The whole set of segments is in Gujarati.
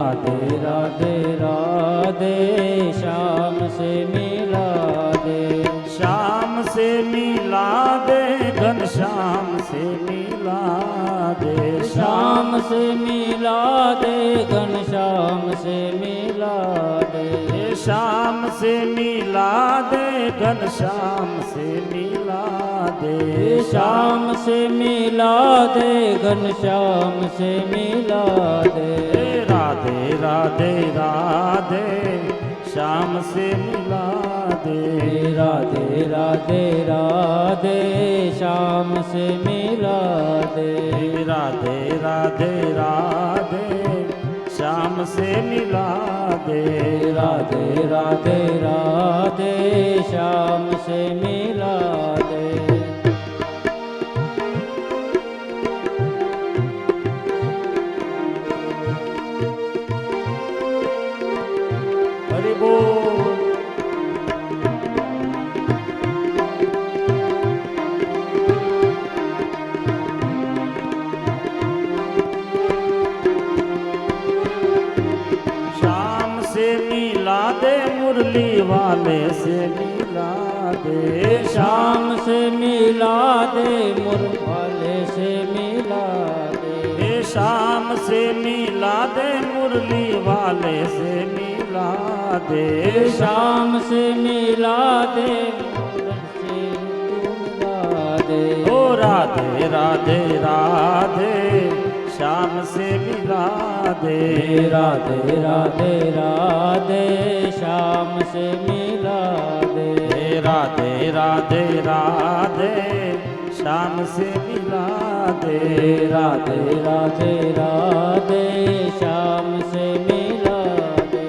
राधे राधे राधे श्याम से मिला दे, श्याम से मिला दे, घनश्याम से मिला दे, श्याम से मिला दे, घनश्याम से मिला दे, श्याम से मिला दे, घनश्याम से मिला दे, श्याम से मिला दे, घनश्याम से मिला दे। राधे राधे राधे श्याम से मिला दे, राधे राधे राधे श्याम से मिला दे, राधे राधे राधे श्याम से मिला दे, राधे राधे राधे श्याम से मिला दे। हरि बोल। श्याम से मिला दे, मुरली वाले से मिला दे, श्याम से मिला दे, मुरली वाले से मिला दे, श्याम से मिला दे, मुरली वाले से मिला दे, श्याम से मिला दे, मुरली से मिला दे। ओ राधे राधे राधे श्याम से मिला दे, राधे राधे राधे श्याम से मिला दे, राधे राधे राधे श्याम से मिला दे, राधे राधे राधे श्याम से मिला दे।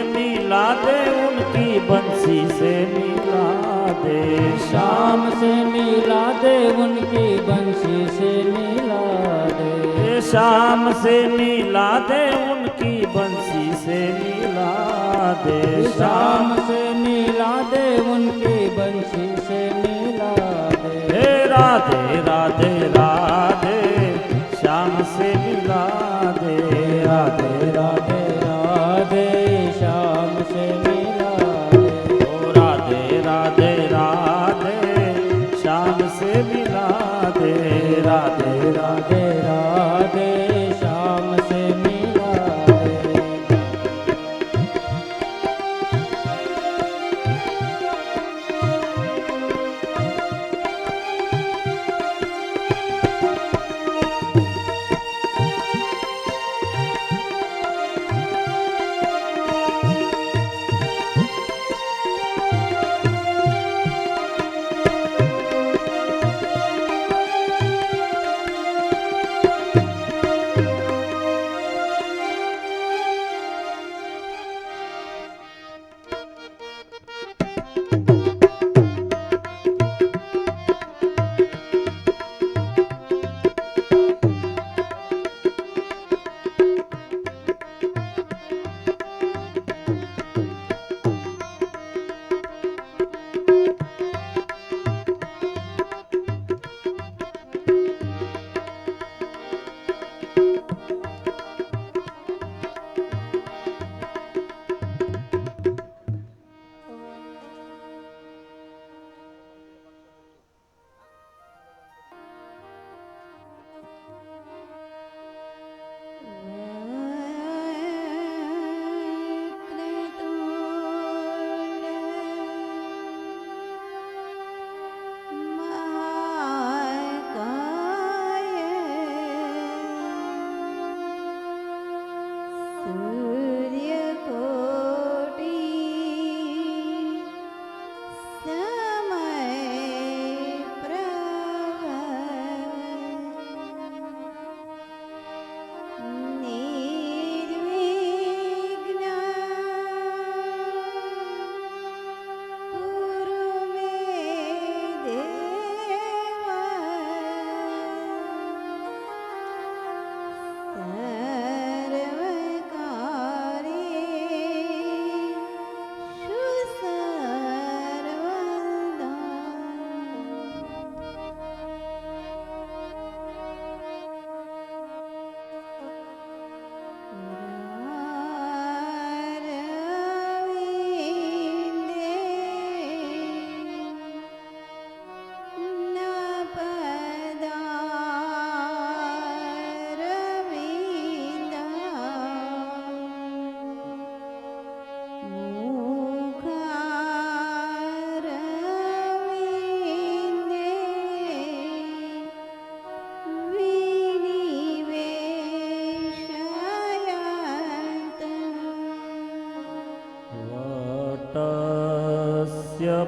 मिला दे, उनकी बंसी से मिला दे, श्याम से मिला दे, उनकी बंसी से मिला दे, श्याम से मिला दे, उनकी बंसी से मिला दे, श्याम से मिला दे, उनकी बंसी से मिला दे। राधे राधे राधे श्याम से मिला दे, राधे राधे राधे श्याम से मिला दे, ओ राधे राधे राधे श्याम से मिला दे, राधे राधे राधे श्याम से मिला दे।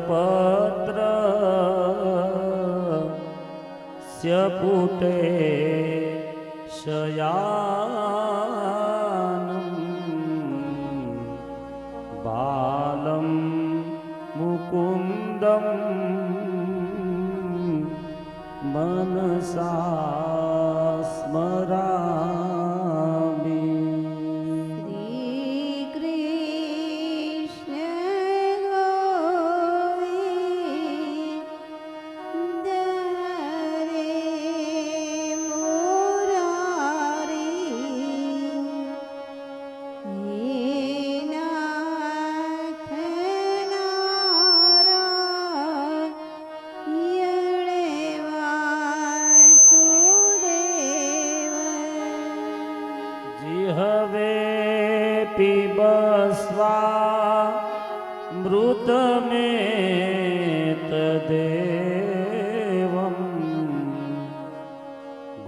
पत्र स्यपुटे शयानं बालं मुकुन्दं मनसा स्मरामि। जिहवे पिबस्वा मृतमेतदेवं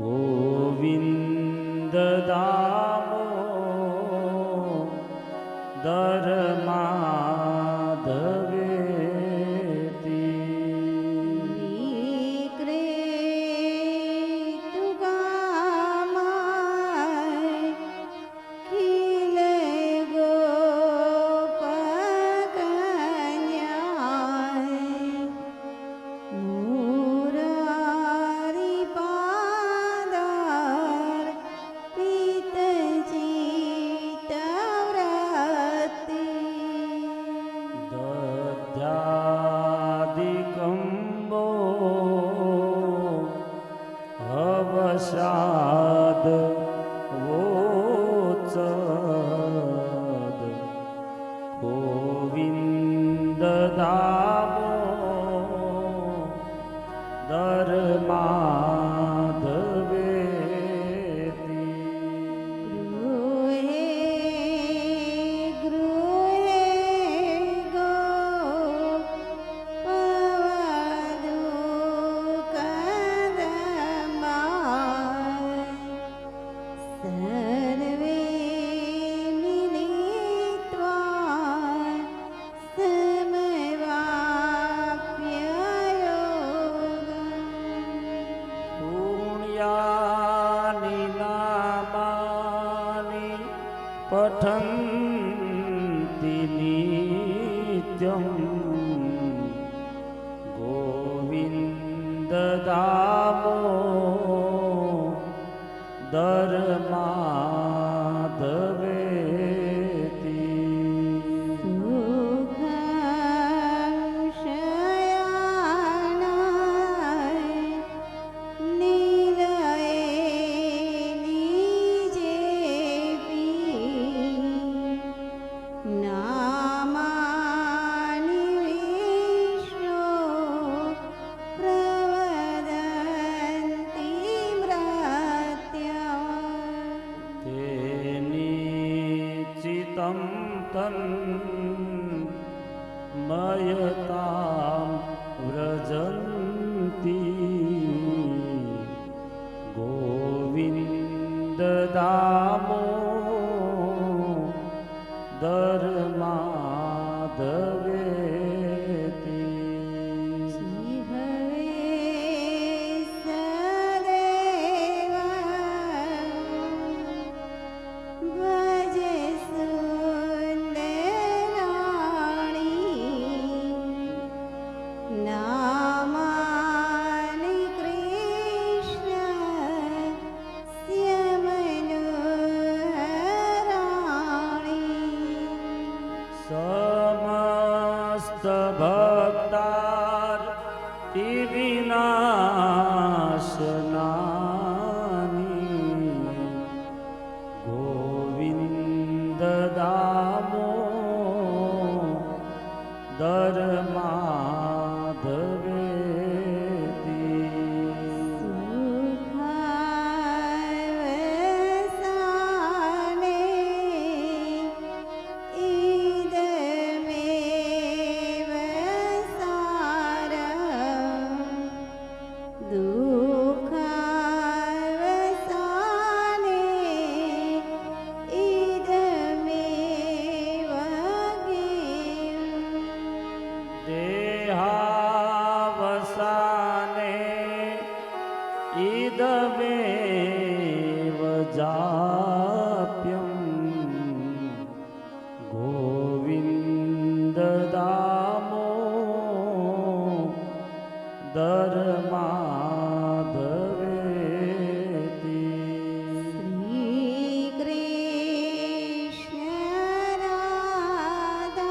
गोविन्द दामोदर माधवेति। दध्यादिकम्बो अवसाद वोचद गोविन्द दामोदर माधवेति। पुण्यानि नामानि पठन्ति नित्यं गोविन्द दामोदर माधवेति। निश्चितं तन्मयतां व्रजन्ति गोविन्द दामोदर माधवेति। समस्त भक्तार्ति विनाशनानि गोविन्द दामोदर माधवेति। दूर દર માધવેતી શ્રી કૃષ્ણ રાધાય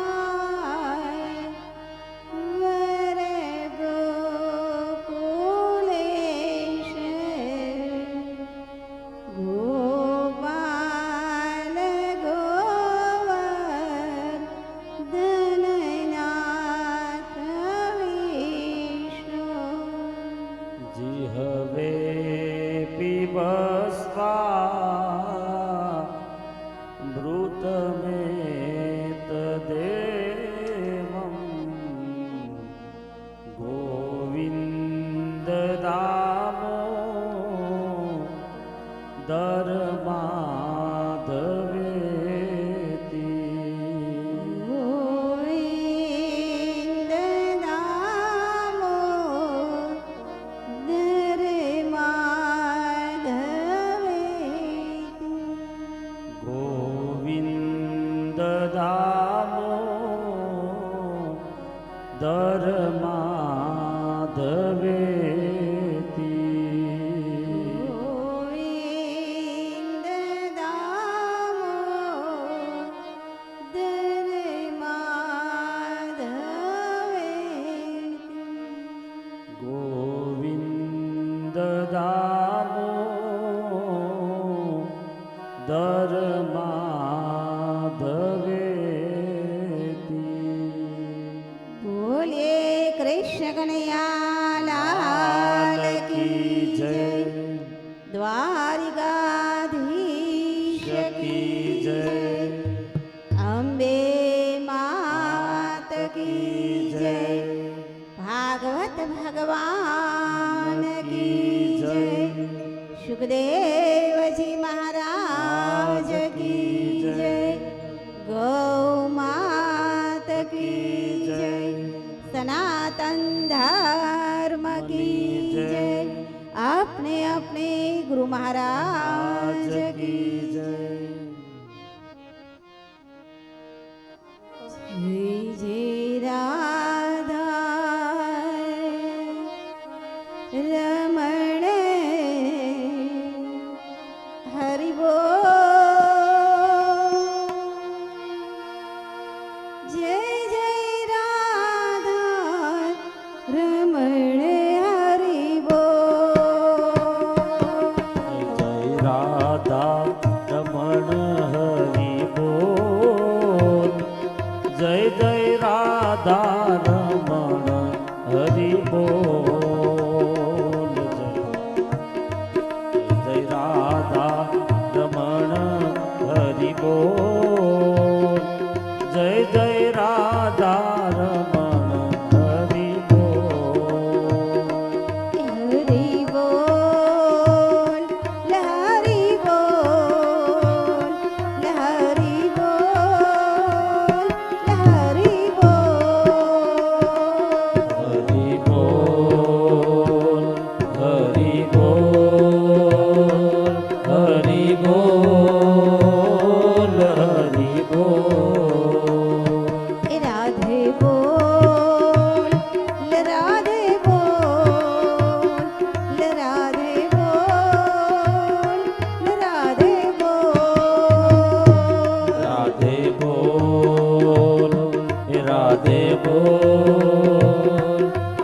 વર ગોકુલેશ ગોપાલ ગોવર્ધનનાથ વિષ્ણુ જીહવે પીબસ્વા મૃતમેત દેવમ ગોવિંદ દામો દર માધવેતી ગોવિંદ નામો દર માધવેતી ગોવિંદ દામો દર માધવેતી ગોવિંદ નામો દર માધવેતી ગોવિંદ દામો દર માધવેતી બોલીએ કૃષ્ણ કનૈયા લાલ કી જય દ્વારિકાધીશ કી જય અંબે માત કી જય ભાગવત ભગવાન કી જય સુખદેવજી મહારાજ કી જય ગૌ માત કી જય સનાતન ધર્મ કી જય अपने अपने गुरु महाराज की જય जय जय राधा रमण हरि बोल जय जय राधा रमण हरि बोल જય રાધા રમણ હરિ બોલ જય જય રાધા રમણ હરિ બોલ જય જય રાધા રમણ હરિ બોલ જય જય રાધા રમણ હરિ બોલ हरि बोल लहरि बोल लहरि बोल लहरि बोल હરિ બોલ હરિ બોલ હરિ બોલ राधे बोल राधे बोल राधे बोल राधे बोल રાધે બોલ રાધે બોલ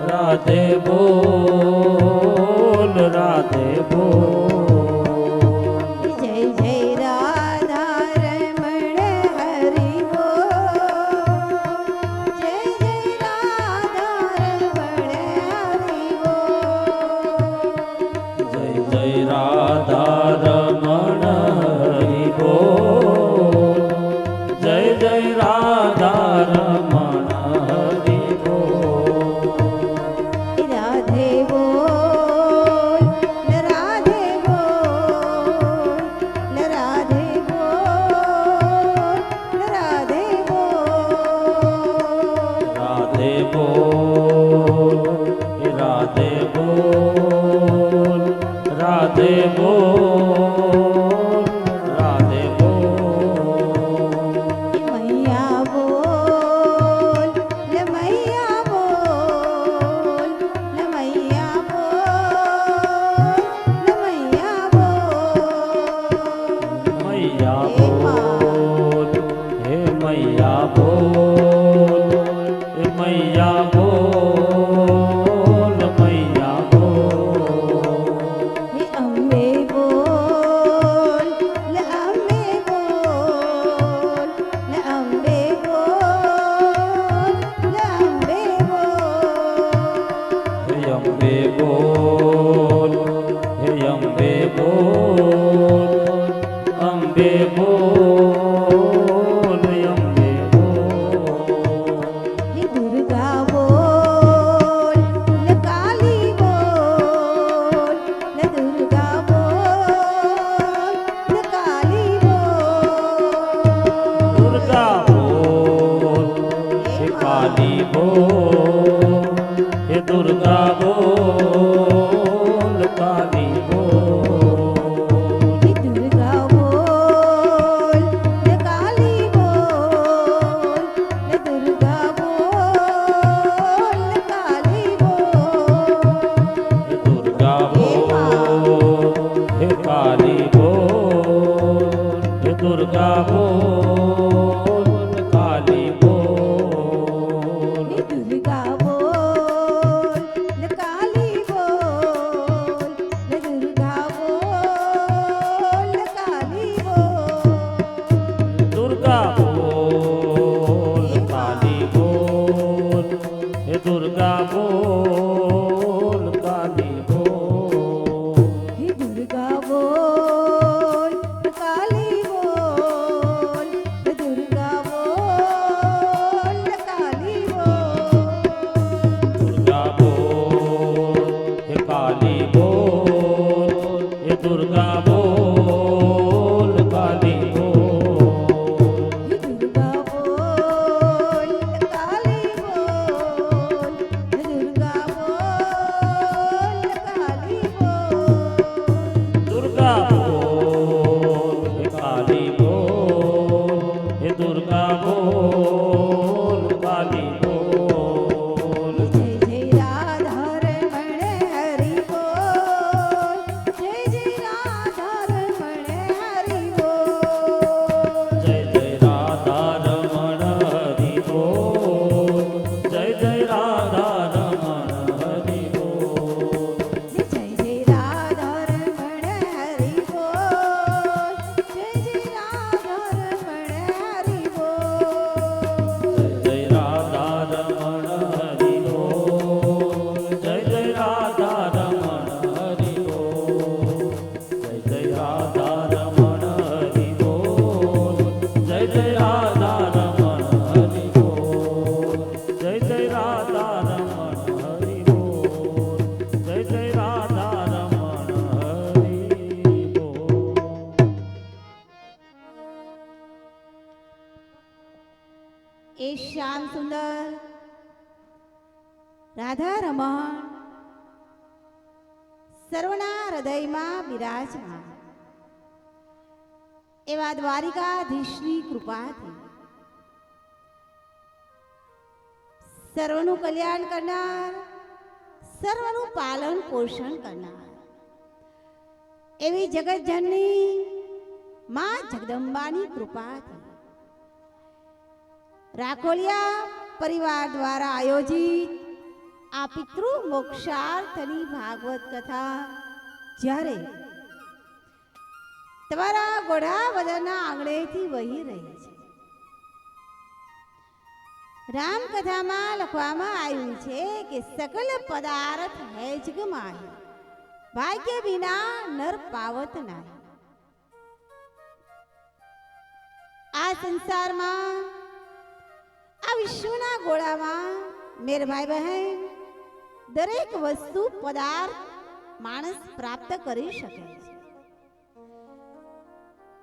રાધે બોલ રાધે બોલ जय जय राधा रमण हरि बोल जय जय राधा रमण हरि बोल જય જય રાધા રમણ હરિ બોલ જય જય રાધા રમણ હરિ બોલ અંબે બોલ, હે અંબે બોલ, અંબે બોલ, અંબે બોલ. હે દુર્ગા બોલ ને કાલી બોલ, ને દુર્ગા બોલ ને કાલી બોલ. દુર્ગા બોલ, હે કાલી બોલ, હે દુર્ગા બોલ, કાલી બોલ. હે દુર્ગા બોલ ને કાલી બોલ, ને દુર્ગા બોલ ને કાલી બોલ. હે દુર્ગા બોલ, હે કાલી બોલ, હે દુર્ગા બોલ, કાલી બોલ. હે દુર્ગા બોલ ને કાલી બોલ, ને દુર્ગા બોલ ને કાલી બોલ. દુર્ગા બોલ, કાલી બોલ, હે દુર્ગા બોલ, કાલી બોલ. હે દુર્ગા બોલ ને કાલી બોલ, ને દુર્ગા બોલ ને કાલી બોલ. દુર્ગા બોલ, હે કાલી બોલ, હે દુર્ગા બોલ, કાલી બોલ. હે દુર્ગા બોલ ને કાલી બોલ, ને દુર્ગા બોલ ને કાલી બોલ. દુર્ગા બોલ, હે કાલી બોલ, હે દુર્ગા બોલ, કાલી બોલ. જય જય રાધા રમણ હરિ બોલ, જય જય રાધા રમણ હરિ બોલ. જય જય રાધા રમણ હરિ બોલ, જય જય રાધા રમણ હરિ બોલ. જય જય રાધા રમણ હરિ બોલ, જય જય રાધા રમણ હરિ બોલ. જય જય રાધા રમણ હરિ બોલ, જય જય રાધા રમણ હરિ બોલ. જય જય રાધા રમણ હરિ બોલ, જય જય રાધા રમણ હરિ બોલ. જય જય રાધા રમણ હરિ બોલ, જય જય રાધા રમણ હરિ બોલ. એ શ્યામ સુંદર રાધા રમણ સર્વના હૃદયમાં બિરાજમાન એવા દ્વારિકાધીશની કૃપાથી સર્વનું કલ્યાણ કરનાર, સર્વનું પાલન પોષણ કરનાર એવી જગતજનની માં જગદંબાની કૃપાથી રાખોલિયા પરિવાર દ્વારા આયોજિત આ પિતૃ મોક્ષાર્થની ભાગવત કથા જ્યારે તમારા ગોઢાવદરના આંગણેથી વહી રહી છે. રામકથામાં લખવામાં આવ્યું છે કે સકલ પદાર્થ હૈ જગ માહી, ભાગ્ય વિના નર પાવત નાહી. આ સંસારમાં, આ વિશ્વના ગોળામાં મેર ભાઈ બહેન દરેક વસ્તુ પદાર્થ માણસ પ્રાપ્ત કરી શકે છે,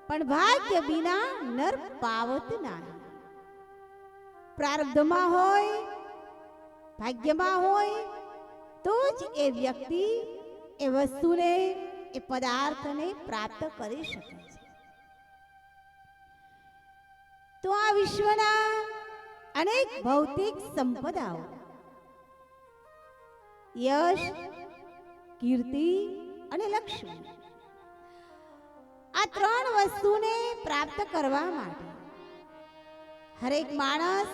પણ ભાગ્ય વિના નર પાવત નાહી. પ્રારબ્ધમાં હોય, ભાગ્યમાં હોય તો જ એ વ્યક્તિ એ વસ્તુને, એ પદાર્થને પ્રાપ્ત કરી શકે છે. તો આ વિશ્વના અનેક ભૌતિક સંપદાઓ, યશ, કીર્તિ અને લક્ષ્મી, આ ત્રણ વસ્તુને પ્રાપ્ત કરવા માટે હરેક માણસ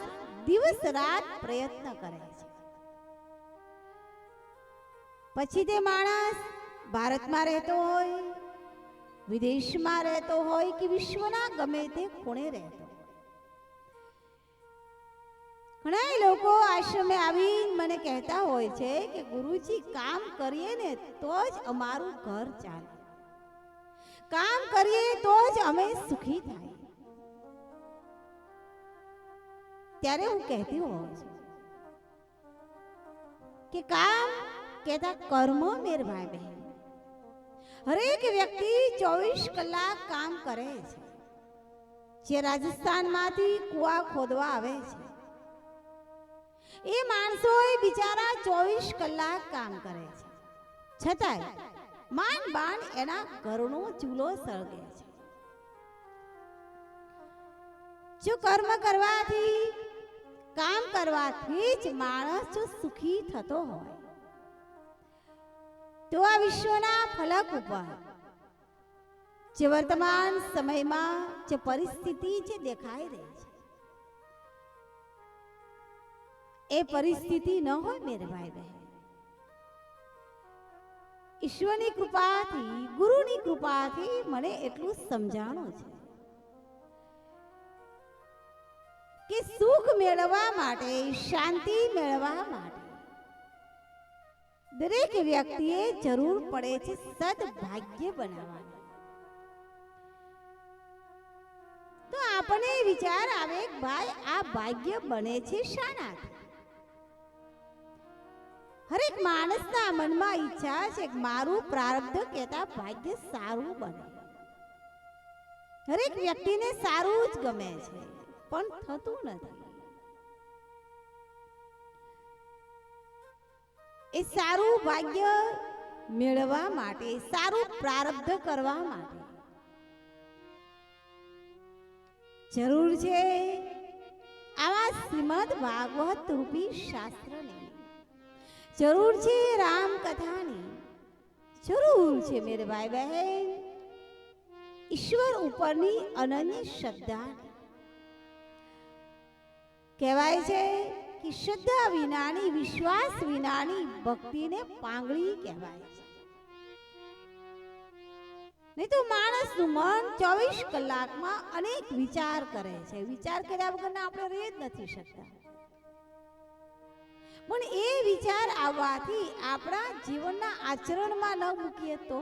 દિવસ રાત પ્રયત્ન કરે છે. પછી તે માણસ ભારતમાં રહેતો હોય, વિદેશમાં રહેતો હોય કે વિશ્વના ગમે તે ખૂણે રહેતો હોય, ઘણા લોકો આશ્રમે આવીને મને કહેતા હોય છે કે ગુરુજી કામ કરીએ ને તો જ અમારું ઘર ચાલે, કામ કરીએ તો જ અમે સુખી થાય. ત્યારે હું કહેતી હોઉં છું કે કામ કહેતા કર્મ મેર ભાઈ બહેન. હરેક વ્યક્તિ 24 કલાક કામ કરે છે. જે રાજસ્થાનમાંથી કુવા ખોદવા આવે છે એ માણસો બિચારા 24 કલાક કામ કરે છે, છતાંય માન બાન એના ઘરનો ચૂલો સળગે છે. જો કર્મ કરવાથી, કામ કરવાથી જ માણસ જો સુખી થતો હોય તો આ વિશ્વના ફલક ઉપર જે વર્તમાન સમયમાં જે પરિસ્થિતિ જે દેખાઈ રહી છે એ પરિસ્થિતિ ન હોય મેરે ભાઈ બહેન. ઈશ્વરની કૃપાથી, ગુરુની કૃપાથી મને એટલું સમજાણું છે કે સુખ મેળવવા માટે, શાંતિ મેળવવા માટે દરેક વ્યક્તિએ જરૂર પડે છે સદભાગ્ય બનાવવાની. તો આપણને વિચાર આવે કે ભાઈ આ ભાગ્ય બને છે શાનાથી? હરેક માણસના મનમાં ઈચ્છા છે કે મારું પ્રારબ્ધ કહેતા ભાગ્ય સારું બને. હરેક વ્યક્તિને સારું જ ગમે છે, પણ થતું નથી. એ સારું ભાગ્ય મેળવવા માટે, સારું પ્રારબ્ધ કરવા માટે જરૂર છે આવા શ્રીમદ ભાગવત રૂપી શાસ્ત્રની, જરૂર છે રામ કથાની, જરૂર છે મેરે ભાઈ બહેન ઈશ્વર ઉપરની અનન્ય શ્રદ્ધા. કહેવાય છે કે શ્રદ્ધા વિનાની, વિશ્વાસ વિનાની ભક્તિને પાંગળી કહેવાય છે. નહીં તો માણસનું મન 24 કલાકમાં અનેક વિચાર કરે છે. વિચાર કર્યા વગરના આપણે રહી જ નથી શકતા. પણ એ વિચાર આવવાથી આપણા જીવનના આચરણમાં ન મૂકીએ તો,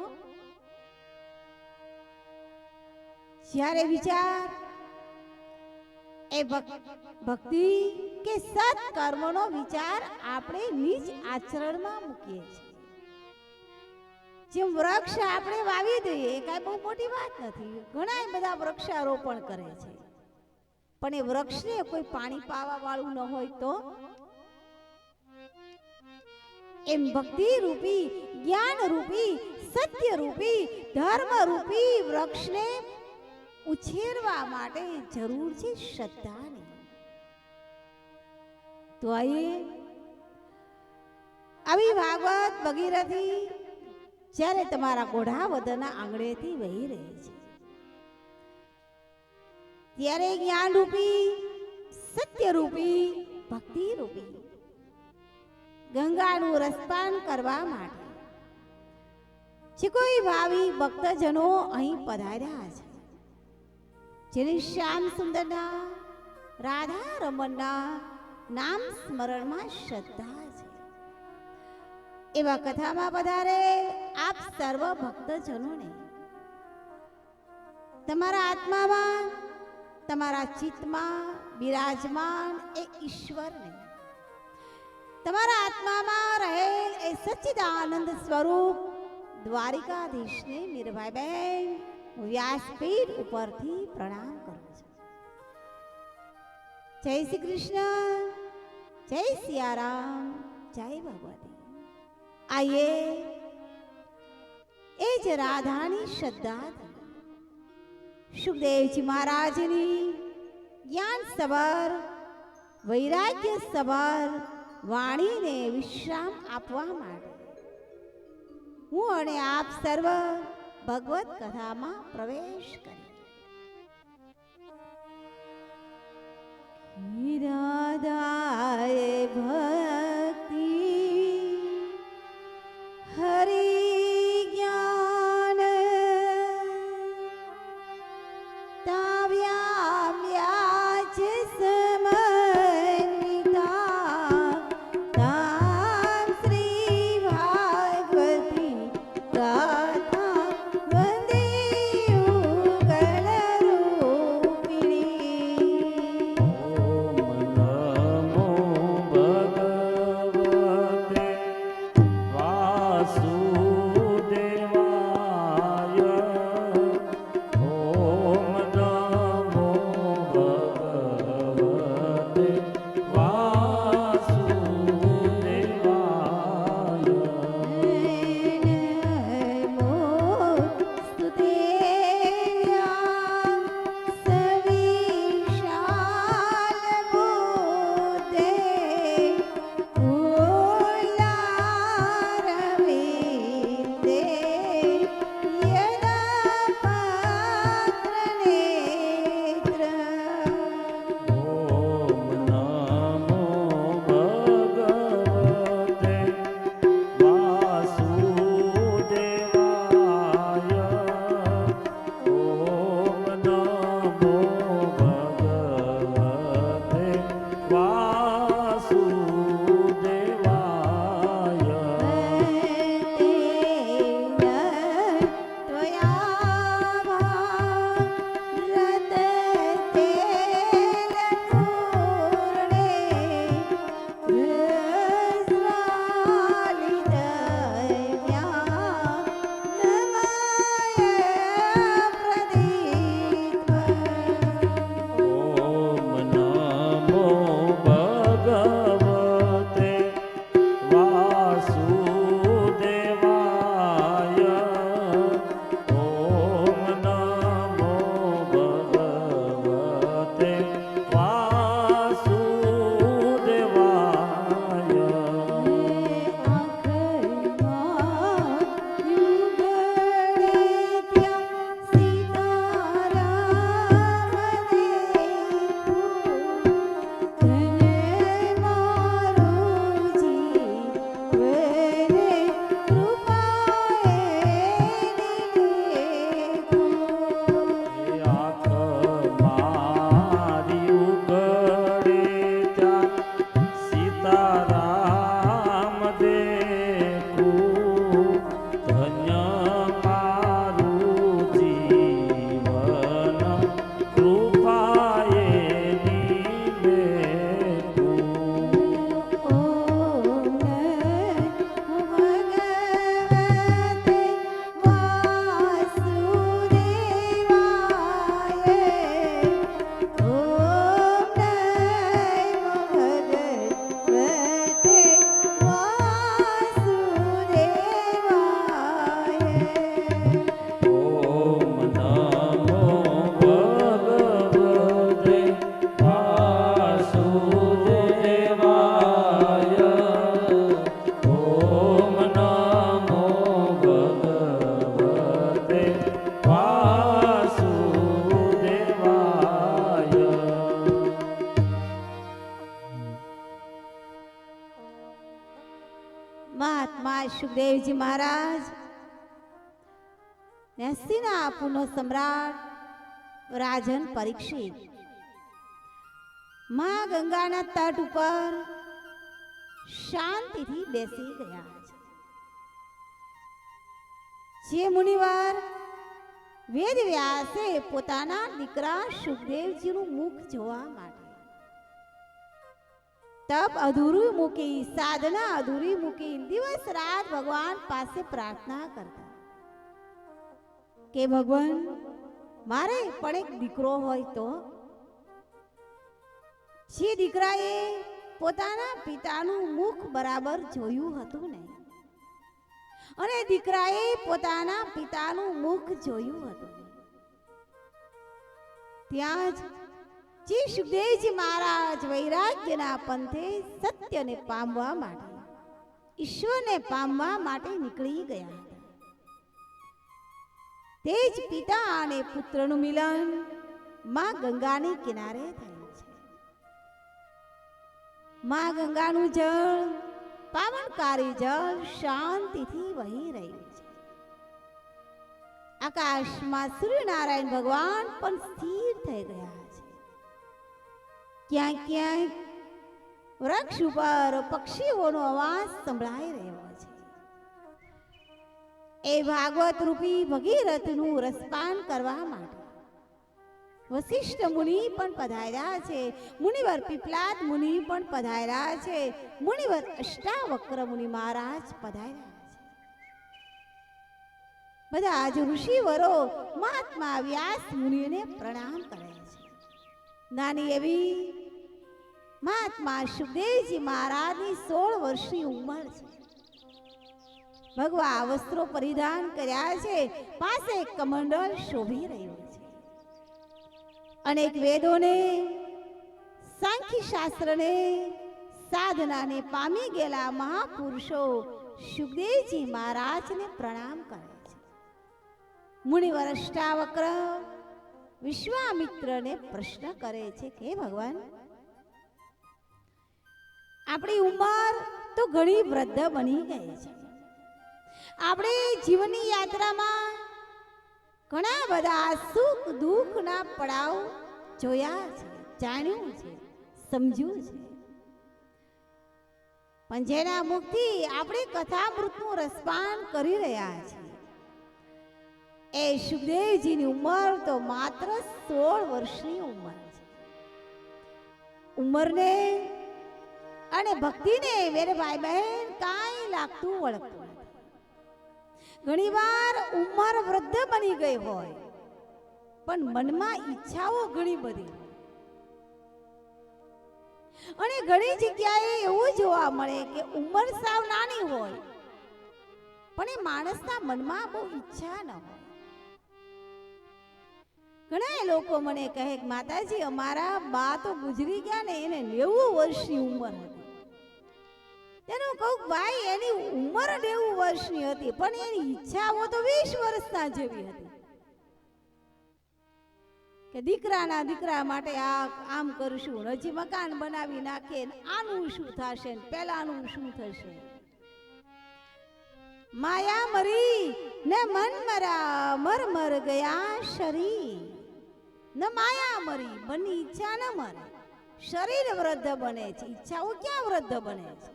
જ્યારે વિચાર એ ભક્તિ કે સત્કર્મનો વિચાર આપણે નિજ આચરણમાં મૂકીએ છીએ. જેમ વૃક્ષ આપણે વાવી દઈએ એ કાંઈ બહુ મોટી વાત નથી. ઘણા બધા વૃક્ષારોપણ કરે છે, પણ એ વૃક્ષને કોઈ પાણી પાવા વાળું ન હોય તો, એમ ભક્તિ રૂપી, જ્ઞાન રૂપી, સત્ય રૂપી, ધર્મ રૂપી વૃક્ષને ઉછેરવા માટે જરૂર છે શ્રદ્ધાની. તો આવી ભાગવત ભગીરથી જ્યારે તમારા ગોઢાવદરના આંગણેથી વહી રહી છે ત્યારે જ્ઞાન રૂપી, સત્ય રૂપી, ભક્તિ રૂપી ગંગાનું રસપાન કરવા માટે જે કોઈ ભાવી ભક્તજનો અહીં પધાર્યા છે, જેની શ્યામ સુંદરના, રાધા રમણના નામ સ્મરણમાં શ્રદ્ધા છે, એવા કથામાં પધારે આપ સર્વ ભક્તજનોને તમારા આત્મામાં, તમારા ચિત્તમાં બિરાજમાન એ ઈશ્વરને, તમારા આત્મામાં રહેલ એ સચ્ચિદાનંદ સ્વરૂપ દ્વારિકાધીશને મેરે ભાઈ બહેન વ્યાસપીઠ ઉપરથી પ્રણામ કરું છું. જય શ્રી કૃષ્ણ, જય સિયારામ, જય ભગવતી. આઈએ એ જ રાધાની શ્રદ્ધા સુખદેવજી મહારાજની જ્ઞાન સભર, વૈરાગ્ય સભર વાણીને વિશ્રામ આપવા માટે હું અને આપ સર્વ ભગવત કથામાં પ્રવેશ કરી. રાધાએ ભક્તિ હરિ જ્ઞાન તાવ્યા વ્યાજ સમન્વિતા મહાત્મા સુખદેવજી મહારાજ ને હસ્તિનાપુરનો સમ્રાટ રાજન પરીક્ષિત મા ગંગાના તટ ઉપર શાંતિથી બેસી ગયા છે. જે મુનિવાર વેદ વ્યાસે પોતાના દીકરા સુખદેવજીનું મુખ જોવા માટે તપ અધૂરું મૂકી, સાધના અધૂરી મૂકી, દિવસ રાત ભગવાન પાસે પ્રાર્થના કરતા કે ભગવાન મારે પણ એક દીકરો હોય તો. જે દીકરાએ પોતાના પિતાનું મુખ બરાબર જોયું હતું નહીં અને દીકરાએ પોતાના પિતાનું મુખ જોયું હતું. ત્યાં જ જે સુખદેવજી મહારાજ વૈરાગ્યના પંથે સત્યને પામવા માટે, ઈશ્વરને પામવા માટે નીકળી ગયા હતા. તે જ પિતા અને પુત્રનું મિલન માં ગંગાની કિનારે થયું છે. માં ગંગાનું જળ, પાવનકારી જળ શાંતિથી વહી રહ્યું છે. આકાશમાં સૂર્યનારાયણ ભગવાન પણ સ્થિર થઈ ગયા છે. ક્યાંક ક્યાંક વૃક્ષ ઉપર પક્ષીઓનો અવાજ સંભળાઈ રહ્યો છે. એ ભાગવત રૂપી ભગીરથનું રસપાન કરવા માટે વશિષ્ઠ મુનિ પણ પધાર્યા છે. મુનિવર પીપલાદ મુનિ પણ પધાર્યા છે. મુનિવર અષ્ટાવક્ર મુનિ મહારાજ પધાર્યા છે. બધા જ ઋષિવરો મહાત્મા વ્યાસ મુનિને પ્રણામ કરે છે. નાની એવી મહાત્મા સુખદેવજી મહારાજની 16 વર્ષની ઉંમર છે. ભગવા વસ્ત્રો પરિધાન કર્યા છે. પાસે કમંડળ શોભી રહ્યું છે. અનેક વેદોને, સાંખ્ય શાસ્ત્રને, સાધનાને પામી ગયેલા મહાપુરુષો સુખદેવજી મહારાજને પ્રણામ કરે છે. મુનિવર અષ્ટાવક્ર વિશ્વામિત્રને પ્રશ્ન કરે છે કે ભગવાન આપણી ઉંમર તો ઘણી વૃદ્ધ બની ગઈ છે. આપણે જીવનની યાત્રામાં ઘણા બધા સુખ દુઃખના પડાવ જોયા છે, જાણ્યું છે, સમજ્યું છે. પણ જેના મુખથી આપણે કથામૃતનું રસપાન કરી રહ્યા છીએ એ સુખદેવજીની ઉંમર તો માત્ર 16 વર્ષની ઉંમર છે. ઉંમરને અને ભક્તિને મેરે ભાઈ બહેન કાંઈ લાગતું વળગતું નથી. ઘણીવાર ઉંમર વૃદ્ધ બની ગઈ હોય પણ મનમાં ઈચ્છાઓ ઘણી બધી હોય. અને ઘણી જગ્યાએ એવું જોવા મળે કે ઉંમર સાવ નાની હોય પણ એ માણસના મનમાં બહુ ઈચ્છા ન હોય. ઘણા લોકો મને કહે કે માતાજી અમારા બા તો ગુજરી ગયા ને એને 90 વર્ષની ઉંમર હતી. તેનું કહું ભાઈ એની ઉંમર 90 વર્ષની હતી પણ એની ઈચ્છાઓ તો 20 વર્ષના જેવી હતી કે દીકરા માટે આમ કરશું, હજી મકાન બનાવી નાખે, આનું શું થશે, પેલાનું શું થશે. માયા મરી ને મન મરા, મર ગયા શરીર. ન માયા મરી, મનની ઈચ્છા ન મરે, શરીર વૃદ્ધ બને છે, ઈચ્છાઓ ક્યાં વૃદ્ધ બને છે.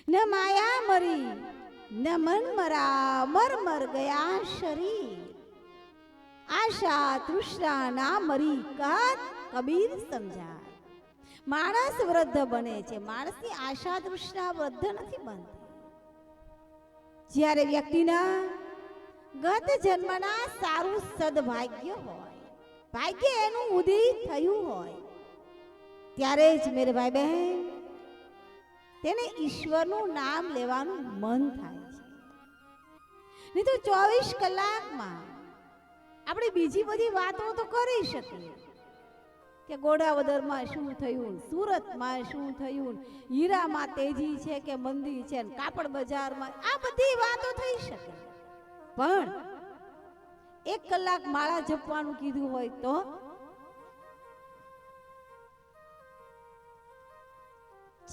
ન માયા મરી ન મન મરા, મર ગયા શરીર. આશા તૃષ્ણા ના મરી, કહત કબીર સમજાય. માણસ વૃદ્ધ બને છે, માણસની આશા તૃષ્ણા વૃદ્ધ નથી બનતી. જ્યારે વ્યક્તિના ગત જન્મના સારું સદભાગ્ય હોય, ભાગ્ય એનું ઉદિત થયું હોય ત્યારે જ મેરે ભાઈ બહેન તેને ઈશ્વરનું નામ લેવાનું મન થાય છે. નહીં તો 24 કલાકમાં આપણે બીજી બધી વાતો તો કરી શકીએ કે ગોડાવદરમાં શું થયું, સુરતમાં શું થયું, હીરામાં તેજી છે કે મંદી છે, કાપડ બજારમાં, આ બધી વાતો થઈ શકે. પણ 1 કલાક માળા જપવાનું કીધું હોય તો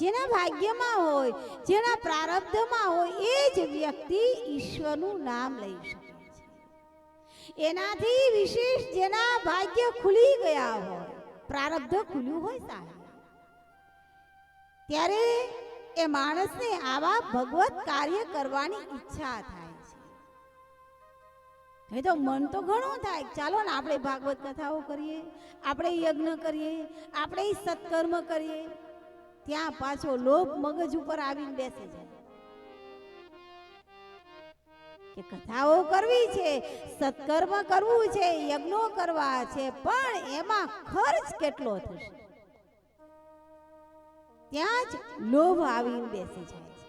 જેના ભાગ્યમાં હોય, જેના પ્રારબ્ધમાં હોય એ જ વ્યક્તિ ઈશ્વરનું નામ લઈ શકે છે. એનાથી વિશેષ જેના ભાગ્ય ખુલી ગયા હોય, પ્રારબ્ધ ખુલ્યું હોય સાહેબ, ત્યારે એ માણસને આવા ભગવત કાર્ય કરવાની ઈચ્છા થાય છે. એ તો મન તો ઘણું થાય, ચાલો ને આપણે ભાગવત કથાઓ કરીએ, આપણે યજ્ઞ કરીએ, આપણે સત્કર્મ કરીએ. ત્યાં પાછો લોભ મગજ ઉપર આવીને બેસે જાય કે કથાઓ કરવી છે, સત્કર્મ કરવું છે, યજ્ઞો કરવા છે, પણ એમાં ખર્ચ કેટલો થશે, ત્યાં જ લોભ આવીને બેસી જાય છે.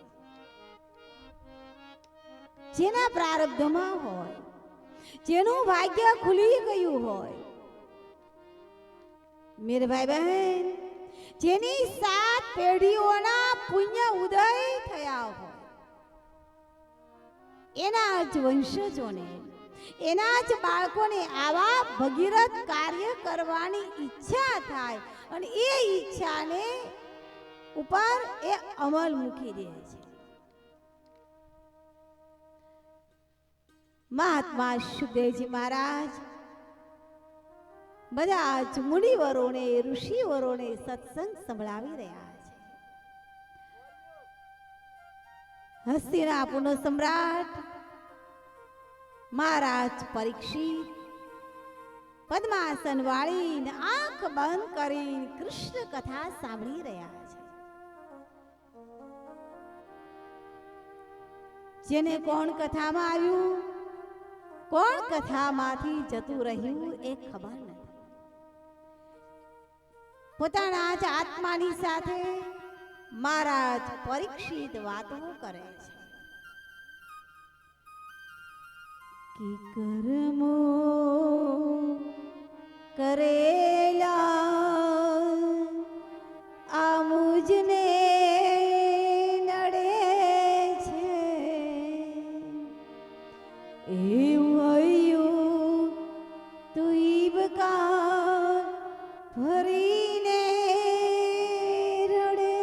જેના પ્રારબ્ધમાં હોય, જેનું ભાગ્ય ખુલી ગયું હોય, મેરે ભાઈ બહેન, જેની 7 પેઢીઓના પુણ્ય ઉદય થયા હોય, એના જ વંશજોને, એના જ બાળકોને આવા ભગીરથ કાર્ય કરવાની ઈચ્છા થાય અને એ ઈચ્છાને ઉપર એ અમલ મૂકી દે છે. મહાત્મા સુખદેવજી મહારાજ બધા જ મુનિવરોને, ઋષિવરોને સત્સંગ સંભળાવી રહ્યા છે. હસ્તિનાપુરનો સમ્રાટ મહારાજ પરીક્ષિત પદ્માસન વાળીને આંખ બંધ કરીને કૃષ્ણ કથા સાંભળી રહ્યા છે. જેને કોણ કથામાં આવ્યું, કોણ કથામાંથી જતું રહ્યું એ ખબર નથી. પોતાના જ આત્માની સાથે મહારાજ પરીક્ષિત વાતો કરે છે કે કર્મો કરેલા આ મુજને નડે છે, એવું હૈયું તું ઈબકા ભરીને રડે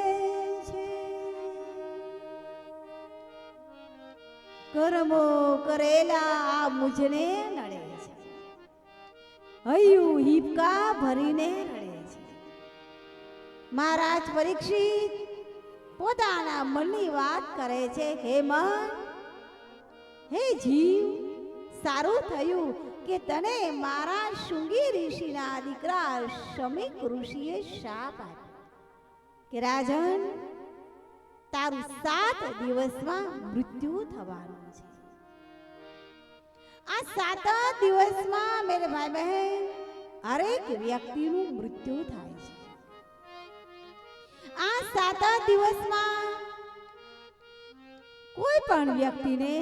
છે. કર્મો કરેલા આ મુજને નડે છે, હૈયું હિબકા ભરીને રડે છે. મહારાજ પરીક્ષિત પોતાના મનની વાત કરે છે. હે મન, હે જીવ, સારું થયું કે તને મારા શૃંગી ઋષિના દીકરા શમીક ઋષિએ શાપ આપ્યો કે રાજન, તારું 7 દિવસમાં મૃત્યુ થવાનું છે. આ 7 દિવસમાં મેરે ભાઈ બહેન હરેક વ્યક્તિનું મૃત્યુ થાય છે. આ 7 દિવસમાં કોઈ પણ વ્યક્તિને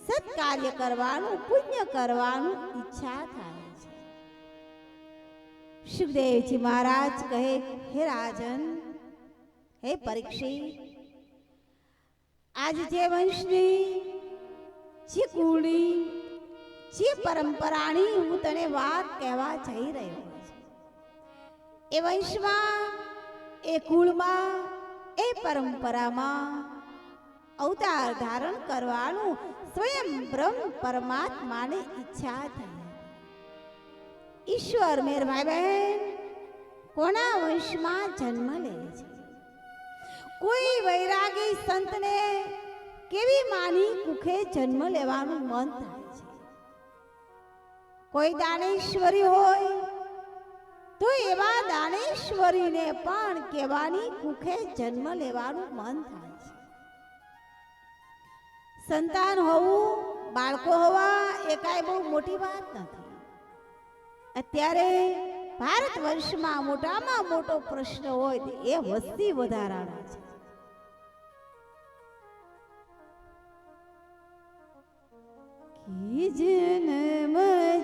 સત્કાર્ય કરવાનું, પુણ્ય કરવાનું ઈચ્છા થાય છે. સુખદેવજી મહારાજ કહે, હે રાજન, હે પરીક્ષિત, આજ જે વંશની, જે કુળની, જે પરંપરાની હું તને વાત કહેવા જઈ રહ્યો છું, એ વંશમાં, એ કુળમાં, એ પરંપરામાં અવતાર ધારણ કરવાનું સ્વયં બ્રહ્મ પરમાત્માને ઈચ્છા થઈ. ઈશ્વર મેર ભાઈ બહેન કોના વંશમાં જન્મ લે છે? કોઈ વૈરાગી સંતને કેવી માની કુખે જન્મ લેવાનું મન થાય છે? કોઈ દાનેશ્વરી હોય તો એવા દાનેશ્વરીને પણ કેવાની કુખે જન્મ લેવાનું મન થાય છે. સંતાન હોવું, બાળકો હોવા એ કાંઈ બહુ મોટી વાત નથી. અત્યારે ભારત વર્ષમાં મોટામાં મોટો પ્રશ્ન હોય તો એ વસ્તી વધારાનો છે. જન્મ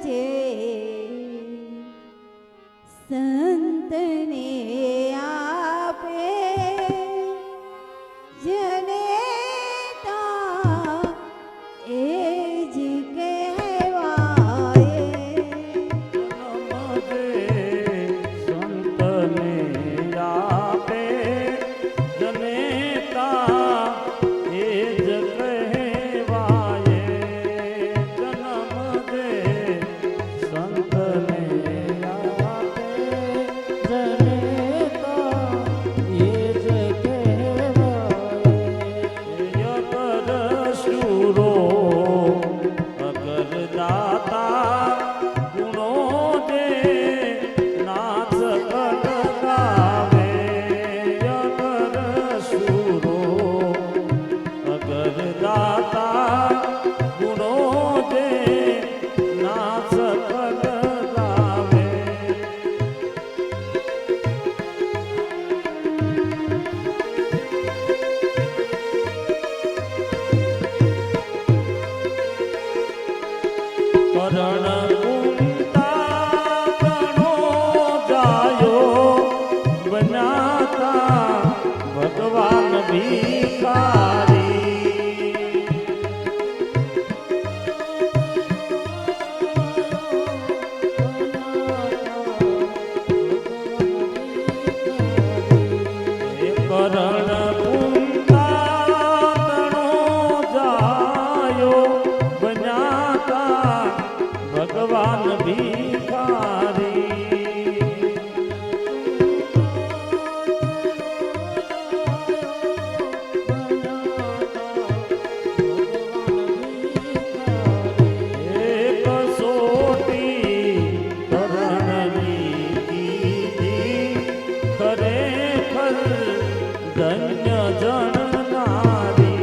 જે સંતને આપે જને તા એ જ કહેવાય. સંતને આપે કરણ કુંતા કણો જાયો બનાતા ભગવાન ભિખારી કરણ ભગવાન ભિખારી એક સોટી કરણની કીધી ખરેખર ધન્ય જણનારી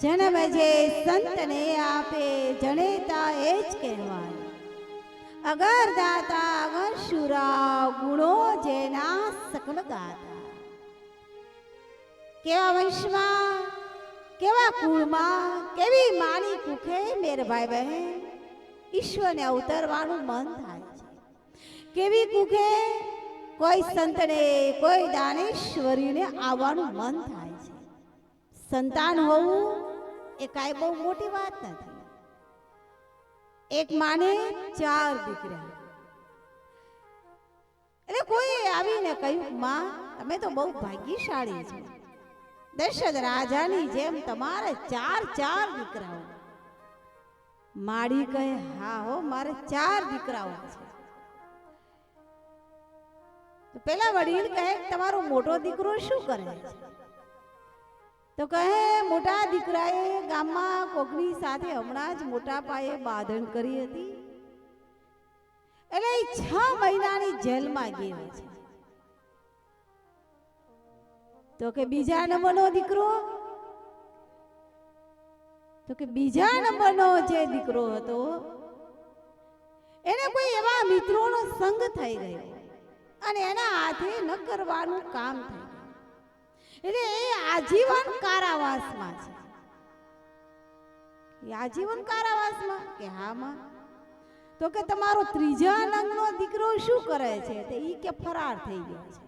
જન્મ જે સંતને આપે જનેતા એ જ કહેવાય. અગર દાતા અગર શુરા ગુણો જેના સકલ ગાતા. કેવા વંશમાં કેવા કુળમાં કેવી માની કુખે મેરે ભાઈ બહેન ઈશ્વરને અવતરવાનું મન થાય છે. કેવી કુખે કોઈ સંતને કોઈ દાનેશ્વરીને આવવાનું મન થાય છે. સંતાન હોવું એ કાંઈ બહુ મોટી વાત નથી. એક માને 4 દીકરા. એટલે કોઈ આવીને કહ્યું માં તમે તો બહુ ભાગ્યશાળી છો. દશરથ રાજાની જેમ તમારે 4 દીકરાઓ. માડી કહે હા હો મારે 4 દીકરાઓ છે. તો પેલા વડીલ કહે તમારો મોટો દીકરો શું કરે છે? તો કહે મોટા દીકરાએ ગામમાં કોકની સાથે હમણાં જ મોટા પાયે બાંધણ કરી હતી એટલે 6 મહિનાની જેલમાં ગયો છે. તો કે બીજા નંબરનો દીકરો? તો કે બીજા નંબરનો જે દીકરો હતો એને કોઈ એવા મિત્રોનો સંગ થઈ ગયો અને એના હાથે ન કરવાનું કામ થઈ ગયું એટલે એ આજીવન કારાવાસમાં છે. આજીવન કારાવાસમાં કે હા માં. તો કે તમારો ત્રીજા નંગનો દીકરો શું કરે છે? તો ઈ કે ફરાર થઈ ગયો છે.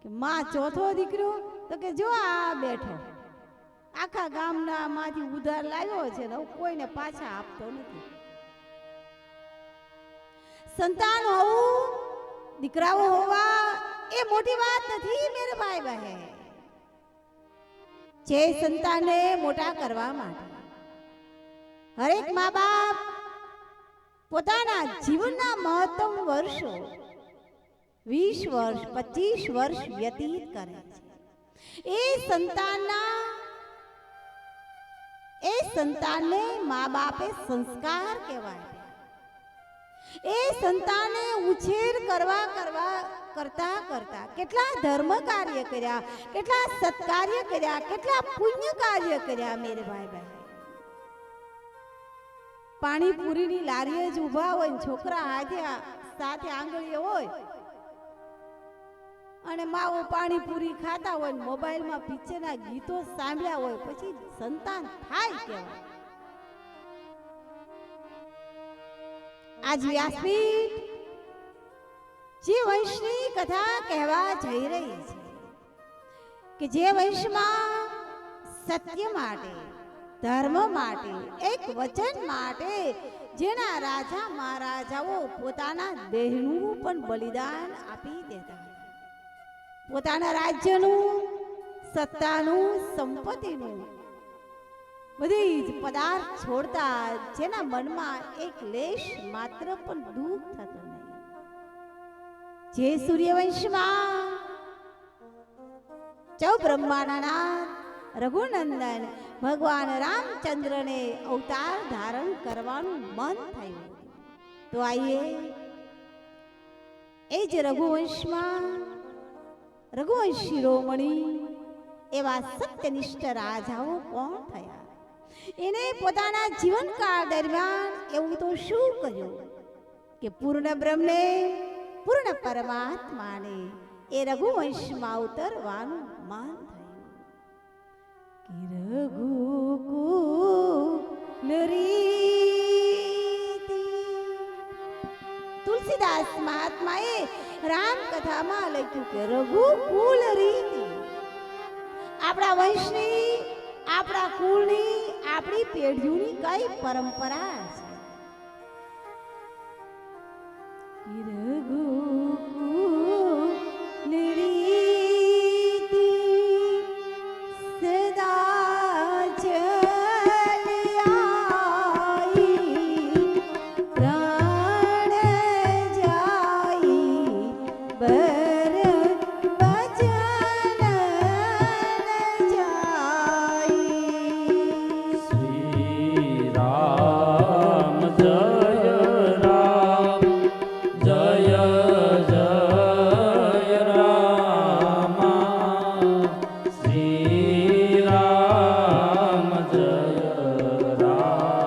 કે માં ચોથો દીકરો? તો કે જો આ બેઠો આખા ગામના માંથી ઉધાર લાવ્યો છે ને કોઈને પાછા આપતો નથી. સંતાન હોવું દીકરાઓ હોવા એ મોટી વાત નથી મેરે ભાઈ બહેન. જે સંતાનને મોટા કરવા માટે હરેક મા બાપ પોતાના જીવનના મહત્તમ વર્ષો 20 વર્ષ 25 વર્ષ વ્યતીત કરે છે. એ સંતાનને મા બાપે સંસ્કાર કહેવાય. એ સંતાનને ઉછેર કરતા કેટલા ધર્મ કાર્ય કર્યા, કેટલા સત્કાર્ય કર્યા, કેટલા પુણ્ય કાર્ય કર્યા મેરે ભાઈ બહેન. પાણીપુરીની લારીએ જ ઊભા હોય ને છોકરા સાથે આંગળીઓ હોય અને માઓ પાણીપુરી ખાતા હોય, મોબાઈલમાં પિક્ચરના ગીતો સાંભળ્યા હોય, પછી સંતાન થાય કેવા? આજ વ્યાસપીઠ જે વંશની કથા કહેવા જઈ રહી છે કે જે વંશમાં સત્ય માટે, ધર્મ માટે, એક વચન માટે જેના રાજા મહારાજાઓ પોતાના દેહનું પણ બલિદાન આપી દેતા, પોતાના રાજ્યનું, સત્તાનું, સંપત્તિનું બધી જ પદાર્થ છોડતા, જેના મનમાં એક લેશ માત્ર પણ દુઃખ થતો નહીં. જે સૂર્યવંશમાં ચૌબ્રહ્માના નાથ રઘુનંદન ભગવાન રામચંદ્રને અવતાર ધારણ કરવાનું મન થયું, તો આઈએ એ જ રઘુવંશ શિરોમણી એવા સત્યનિષ્ઠ રાજાઓ કોણ થયા? એને પોતાના જીવનકાળ દરમિયાન એવું તો શું કર્યું કે પૂર્ણ બ્રહ્મને, પૂર્ણ પરમાત્માને એ રઘુવંશમાં ઉતરવાનું મન થયું કે રઘુકુલ રીતિ. તુલસીદાસ મહાત્માએ રામકથામાં લખ્યું કે રઘુકુલ રીતિ આપણા વંશની, આપણા કુળની, આપણી પેઢીઓની કઈ પરંપરા છે. રઘુકુલ રીતિ સદા ચલી આઈ, પ્રાણ જાઈ બર બચન જાઈ. શ્રી રામ જય રામ, જય જય રામ. શ્રી રામ જય રામ,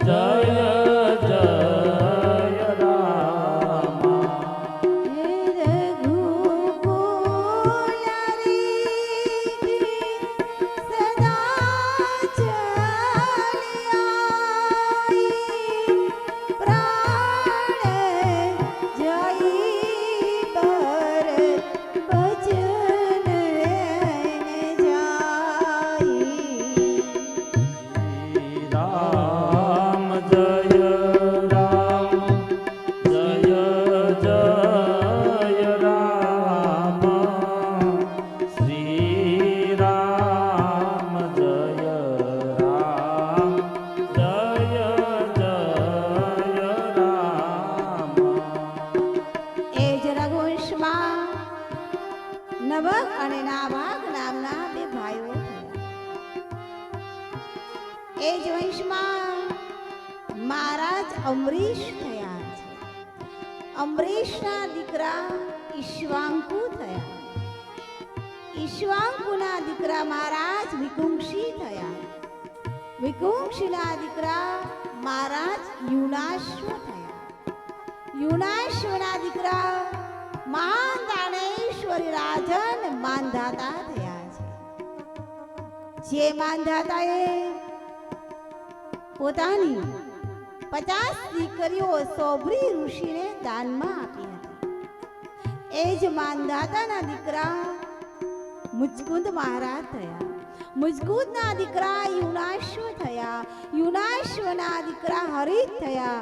જય જય રામ. રામ જય રામ, જય જય રામ. શ્રી રામ જય રામ, જય જય રામ. એ જ રઘુવંશમાં નભગ અને નાભાગ નામના બે ભાઈઓ થયા. એ જ વંશમાં મહારાજ અંબરીશ થયા છે. અંબરીશના દીકરા ઈશ્વાંકુ થયા. ઈશ્વાંકુના દીકરા મહારાજ વિકુંક્ષી થયા. વિકુંક્ષીના દીકરા મહારાજ યુનાશ્વ થયા. યુનાશ્વના દીકરા મહાન દાનેશ્વરી રાજન માંધાતા થયા છે. જે માંધાતાએ પોતાની 50 દીકરીઓ સૌભરી ઋષિને દાનમાં આપી હતી. એ જ માંધાતાના દીકરા મુચકુંદ મહારાજ થયા. મુચકુંદના દીકરા યુનાશ્વ થયા. યુનાશ્વના દીકરા હરિત થયા.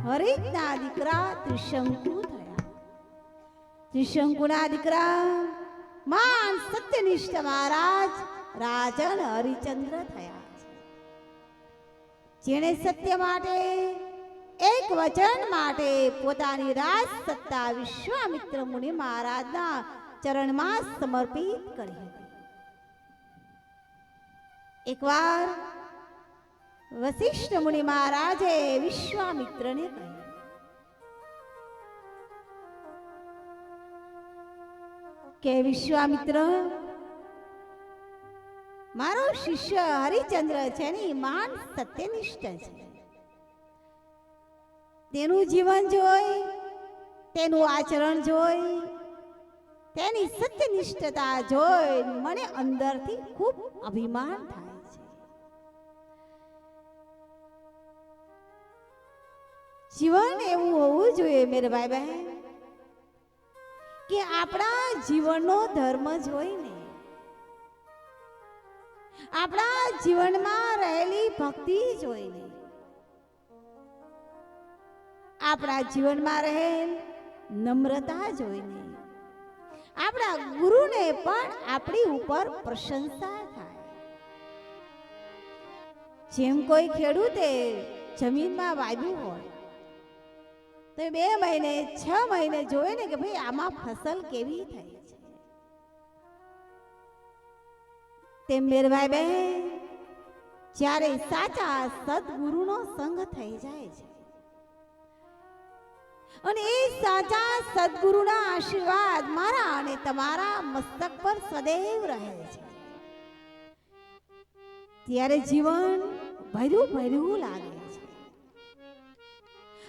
હરિતના દીકરા ત્રિશંકુ થયા. ત્રિશંકુના દીકરા મહાન સત્યનિષ્ઠ મહારાજ રાજન હરિચંદ્ર થયા. જેણે સત્ય માટે, એક વચન માટે પોતાની રાજ સત્તા વિશ્વામિત્ર મુનિ મહારાજના ચરણમાં સમર્પિત કરી હતી. એકવાર વશિષ્ઠ મુનિ મહારાજે વિશ્વામિત્રને કહ્યું, કે વિશ્વામિત્ર, મારો શિષ્ય હરિચંદ્ર છે ને મહાન સત્યનિષ્ઠ છે. તેનું જીવન જોઈ, તેનું આચરણ જોઈ, તેની સત્યનિષ્ઠતા જોઈ મને અંદરથી ખૂબ અભિમાન થાય છે. જીવન એવું હોવું જોઈએ મેરે ભાઈ બહેન કે આપણા જીવનનો ધર્મ જોઈને, આપણા જીવનમાં રહેલી ભક્તિ જોઈને, આપણા જીવનમાં રહેલ નમ્રતા જોઈને આપણા ગુરુને પણ આપણી ઉપર પ્રશંસા થાય. જેમ કોઈ ખેડૂતે જમીનમાં વાવ્યું હોય તો 2 મહિને 6 મહિને જોવે ને કે ભાઈ આમાં ફસલ કેવી થઈ છે. તેમ મેર ભાઈ બહેન, જ્યારે સાચા સદગુરુનો સંગ થઈ જાય છે અને એ સાચા સદગુરુના આશીર્વાદ મારા અને તમારા મસ્તક પર સદૈવ રહે છે, ત્યારે જીવન ભર્યું ભર્યું લાગે છે.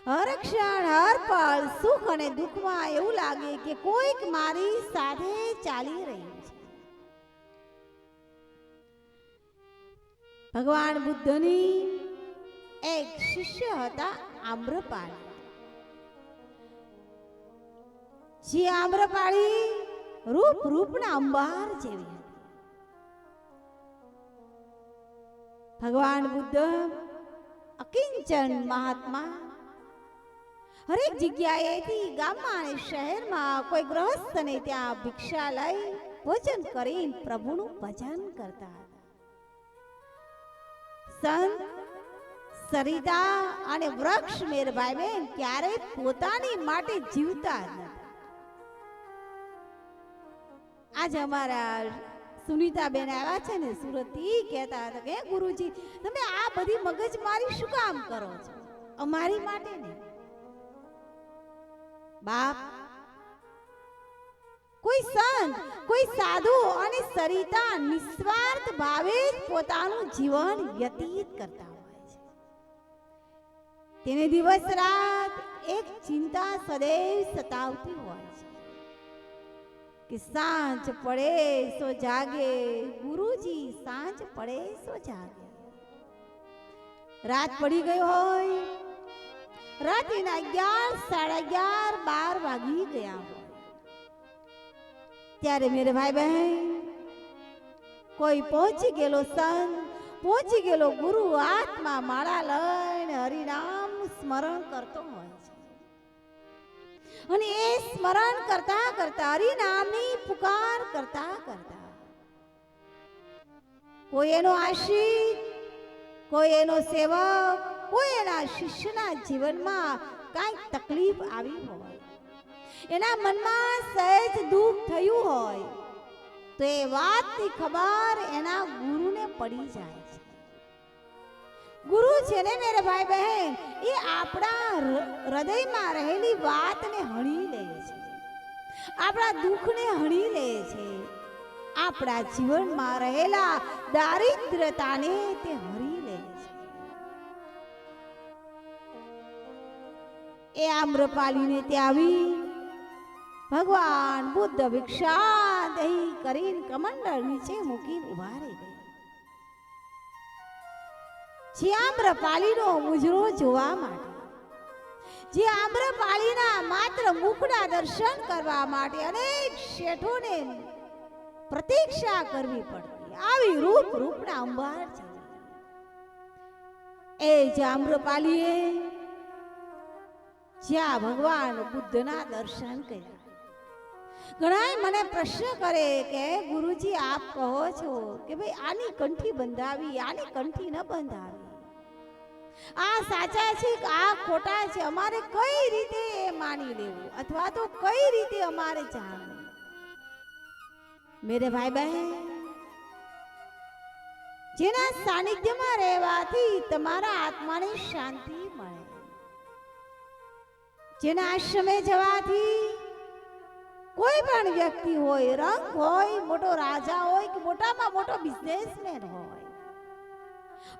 હર ક્ષણ હર પળ સુખ અને દુઃખમાં એવું લાગે કે કોઈક મારી સાથે ચાલી રહ્યું છે. ભગવાન બુદ્ધની એક શિષ્ય હતા આમ્રપાલી. જે આમ્રપાળી રૂપના અંબાર જેવી હતી. ભગવાન બુદ્ધ અકિંચન મહાત્મા હરેક જગ્યાએથી ગામમાં અને શહેરમાં કોઈ ગ્રહસ્થને ત્યાં ભિક્ષા લઈ ભોજન કરીને પ્રભુનું ભજન કરતા હતા. સંત, સરિતા અને વૃક્ષ મેર ભાઈ બહેન ક્યારેય પોતાની માટે જીવતા જ નથી. આજે અમારા સુનીતાબેન આવ્યા છે ને સુરતથી, કહેતા હતા કે ગુરુજી તમે આ બધી મગજમારી શું કામ કરો છો, અમારી માટે ને. બાપ, કોઈ સંત, કોઈ સાધુ અને સરિતા નિસ્વાર્થ ભાવે પોતાનું જીવન વ્યતીત કરતા હોય છે. તેને દિવસ રાત એક ચિંતા સદૈવ સતાવતી હોય છે કે સાંજ પડે સો જાગે ગુરુજી, સાંજ પડે સો જાગે. રાત પડી ગઈ હોય, રાત્રિના 11, 11:30, 12 વાગી ગયા હોય, ત્યારે મેરે ભાઈ બહેન કોઈ પહોંચી ગયેલો સંત, પહોંચી ગયેલો ગુરુ હાથમાં માળા લઈને હરિનામ સ્મરણ કરતો હોય છે અને એ સ્મરણ કરતા કરતા, હરિનામની પુકાર કરતા કરતા કોઈ એનો આશ્રિત, કોઈ એનો સેવક, કોઈ એના શિષ્યના જીવનમાં કાંઈક તકલીફ આવી હોય, એના મનમાં સહેજ દુઃખ થયું હોય તો એ વાતની ખબર એના ગુરુને પડી જાય છે. ગુરુ છે ને મેરે ભાઈ બહેન, એ આપણા હૃદયમાં રહેલી વાતને હણી લે છે, આપણા દુઃખને હણી લે છે, આપણા જીવનમાં રહેલા દારિદ્રતાને તે હરી લે છે. એ આમ્રપાલીને ત્યાં આવી ભગવાન બુદ્ધ ભિક્ષા દહી કરીને કમંડળ નીચે મૂકીને ઉભા રહી ગયા. જે આમ્રપાલીનો મુજરો જોવા માટે, જે આમ્રપાલીના માત્ર મુખના દર્શન કરવા માટે અનેક શેઠોને પ્રતીક્ષા કરવી પડતી, આવી રૂપના અંબાર છે. એ જ આમ્રપાલીએ જ્યાં ભગવાન બુદ્ધના દર્શન કર્યા. ઘણા મને પ્રશ્ન કરે કે ગુરુજી આપ કહો છો કે ભાઈ આની કંઠી બંધાવી, આની કંઠી ન બંધાવી. આ સાચા છે કે આ ખોટા છે, અમારે કઈ રીતે એ માની લેવું અથવા તો કઈ રીતે અમારે જાણવું? મેરે ભાઈ બહેન, જેના સાનિધ્યમાં રહેવાથી તમારા આત્માને શાંતિ મળે, જેના આશ્રમે જવાથી કોઈ પણ વ્યક્તિ હોય, રંગ હોય, મોટો રાજા હોય કે મોટામાં મોટો બિઝનેસમેન હોય,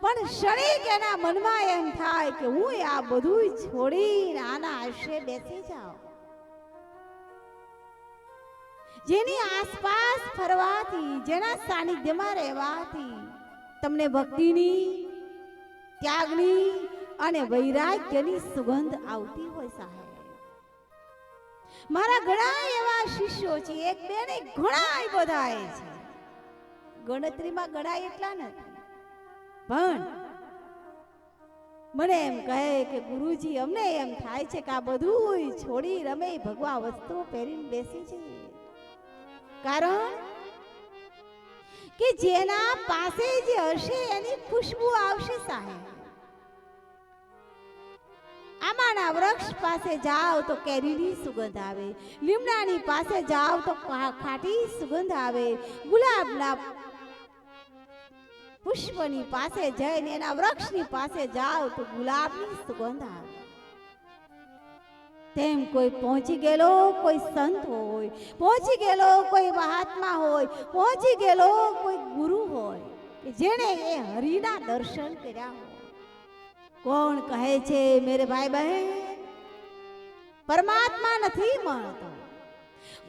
પણ ક્ષણિક એના મનમાં એમ થાય કે હું આ બધું છોડીને આના આશ્રય બેસી જાઉં. જેની આસપાસ ફરવાથી, જેના સાનિધ્યમાં રહેવાથી તમને ભક્તિની, ત્યાગની અને વૈરાગ્યની સુગંધ આવતી હોય સાહેબ. મારા ઘણા એવા શિષ્યો છે, એક બે ને ઘણા બધા છે, ગણતરીમાં ઘણા એટલા નથી, પણ મને એમ કહે કે ગુરુજી, અમને એમ થાય છે કે આ બધું છોડી રમે ભગવા વસ્તુઓ પહેરીને બેસી છે. કારણ કે જેના પાસે જે હશે એની ખુશ્બુ આવશે સાહેબ. આમાના વૃક્ષ પાસે જાઓ તો કેરીની સુગંધ આવે, લીમડાની પાસે જાઓ તો ખાટી સુગંધ આવે, ગુલાબના પુષ્પની પાસે જઈને એના વૃક્ષની પાસે જાઓ તો ગુલાબની સુગંધ આવે. તેમ કોઈ પહોંચી ગયેલો કોઈ સંત હોય, પહોંચી ગયેલો કોઈ મહાત્મા હોય, પહોંચી ગયેલો કોઈ ગુરુ હોય કે જેણે એ હરિના દર્શન કર્યા હોય. કોણ કહે છે મેરે ભાઈ બહેન, પરમાત્મા નથી મળતો?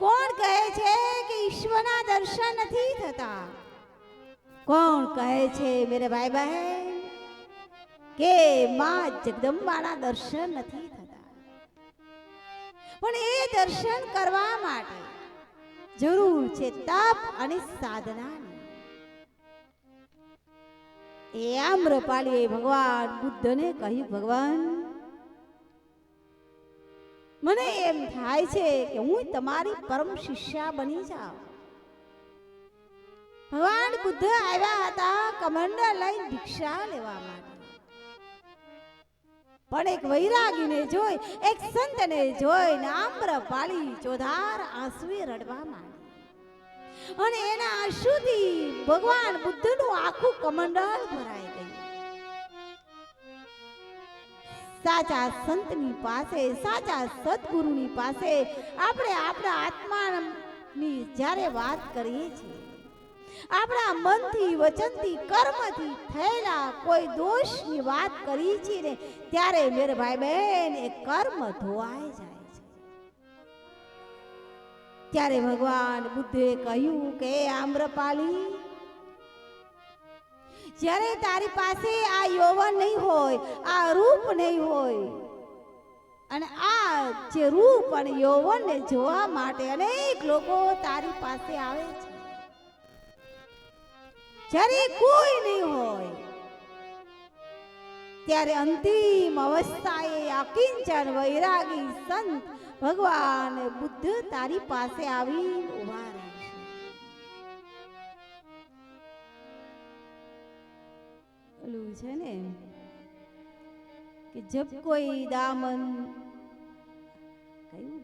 કોણ કહે છે કે ઈશ્વરના દર્શન નથી થતા? કોણ કહે છે મેરે ભાઈ બહેન કે માં જગદંબાના દર્શન નથી થતા? પણ એ દર્શન કરવા માટે જરૂર છે તપ અને સાધનાની. એ આમ્રપાલીએ ભગવાન બુદ્ધને કહ્યું, ભગવાન, મને એમ થાય છે કે હું તમારી પરમ શિષ્યા બની જાઉં. ભગવાન બુદ્ધ આવ્યા હતા કમંડળ લઈને ભિક્ષા લેવા માટે, પણ એક વૈરાગીને જોઈ, એક સંતને જોઈને આમ્રપાલી ચોધાર આંસુએ રડવા માંડી અને એના આંસુથી ભગવાન બુદ્ધનું આખું કમંડળ ભરાઈ ગયું. સાચા સંતની પાસે, સાચા સદગુરુની પાસે આપણે આપણા આત્માની જ્યારે વાત કરીએ છીએ, આપણા મનથી, વચનથી, કર્મથી થયેલા કોઈ દોષની વાત કરી છે ને, ત્યારે મેરે ભાઈ બહેન એ કર્મ ધોવાઈ જાય છે. ત્યારે ભગવાન બુદ્ધે કહ્યું કે આમ્રપાલી, જ્યારે તારી પાસે આ યૌવન નહીં હોય, આ રૂપ નહીં હોય, અને આ જે રૂપ અને યૌવનને જોવા માટે અનેક લોકો તારી પાસે આવે છે, જ્યારે કોઈ નહીં હોય, ત્યારે અંતિમ અવસ્થાએ અકિંચન વૈરાગી સંત ભગવાન બુદ્ધ તારી પાસે આવી ઉભા રહેશે. ઓલું છે ને કે જબ કોઈ દામન, કયું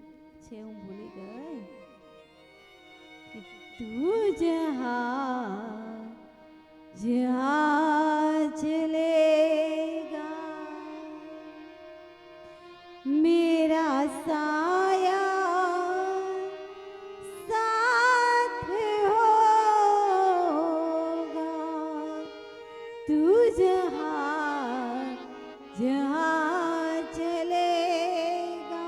છે હું ભૂલી ગઈ, કે તું જહાં जहाँ चलेगा मेरा साया साथ होगा, तू जहाँ जहाँ चलेगा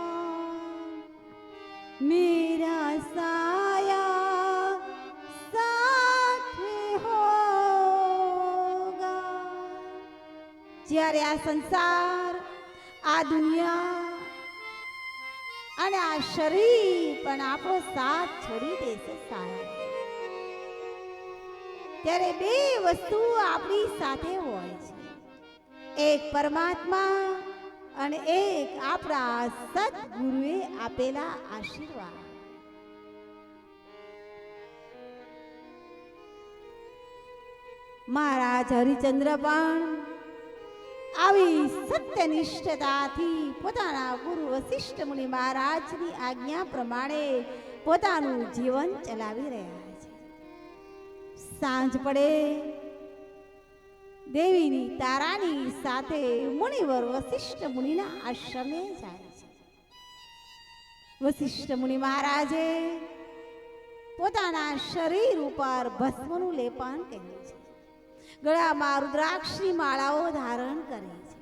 मेरा साया साथ होगा. જ્યારે આ સંસાર, આ દુનિયા અને આ શરીર પણ આપણો સાથ છોડી દેશે સાહેબ, ત્યારે બે વસ્તુ આપણી સાથે હોય છે, એક પરમાત્મા અને એક આપણા સદગુરુએ આપેલા આશીર્વાદ. મહારાજ હરિચંદ્ર પણ આવી સત્યનિષ્ઠતાથી પોતાના ગુરુ વશિષ્ઠ મુનિ મહારાજની આજ્ઞા પ્રમાણે પોતાનું જીવન ચલાવી રહ્યા છે. સાંજ પડે દેવીની તારાની સાથે મુનિવર વશિષ્ઠ મુનિના આશ્રમે જાય છે. વશિષ્ઠ મુનિ મહારાજે પોતાના શરીર ઉપર ભસ્મનું લેપન કર્યું છે. ગળામાં રુદ્રાક્ષની માળાઓ ધારણ કરે છે.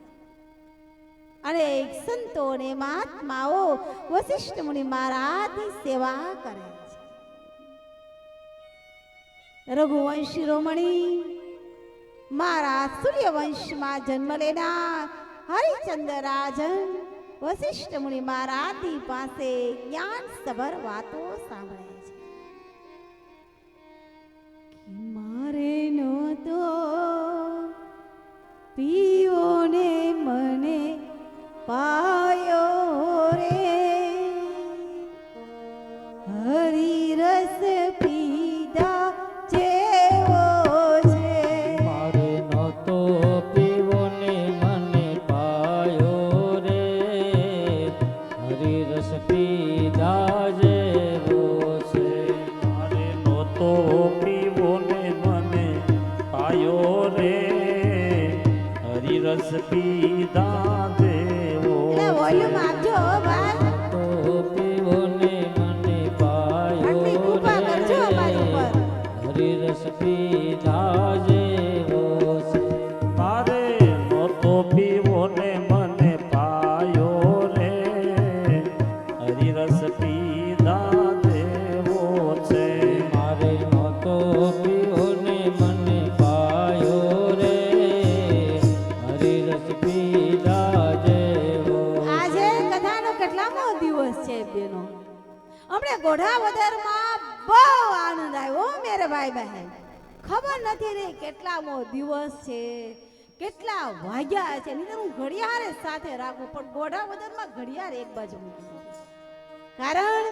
અનેક સંતો અને મહાત્માઓ વશિષ્ઠ મુનિ મહારાજની સેવા કરે છે. રઘુવંશ શિરોમણી મારા સૂર્યવંશમાં જન્મ લેનાર હરિચંદ્ર રાજન વશિષ્ઠ મુનિ મહારાજની પાસે જ્ઞાન સભર વાતો સાંભળે છે. મારે નહોતો પીવો ને મને પાયો રે, હરી રસ પીધા જેવો છે. મારે નહોતો પીવો ને મને પાયો રે, હરિરસ પીધા જેવો છે. મારે નહોતો પીવો ને મને પાયો રે, હરિરસ પીધા દેવો એટલે વોલ્યુમ આપજો ભાઈ. તો પીવો ને મને આટલી પાયો કૃપા કરજો અમારી રે, ઉપર. હરિરસ પીધા જેવો છે. મારે નહોતો પીવો ને મને પાયો રે, હરિરસ પીધા દેવો છે. મારે નહોતો પીવો ને મને પાયો રે, હરિરસ પીધા જેવો. આજે કથાનો કેટલામો દિવસ છે બેનો? હમણે ગોઢાવદરમાં બહુ આનંદ આવ્યો મેરે ભાઈ બહેન. ખબર નથી રે કેટલામો દિવસ છે, કેટલા વાગ્યા છે. નહીં તો હું ઘડિયાળ જ સાથે રાખું, પણ ગોઢાવદરમાં ઘડિયાળ એક બાજુ મૂકી દઉં. કારણ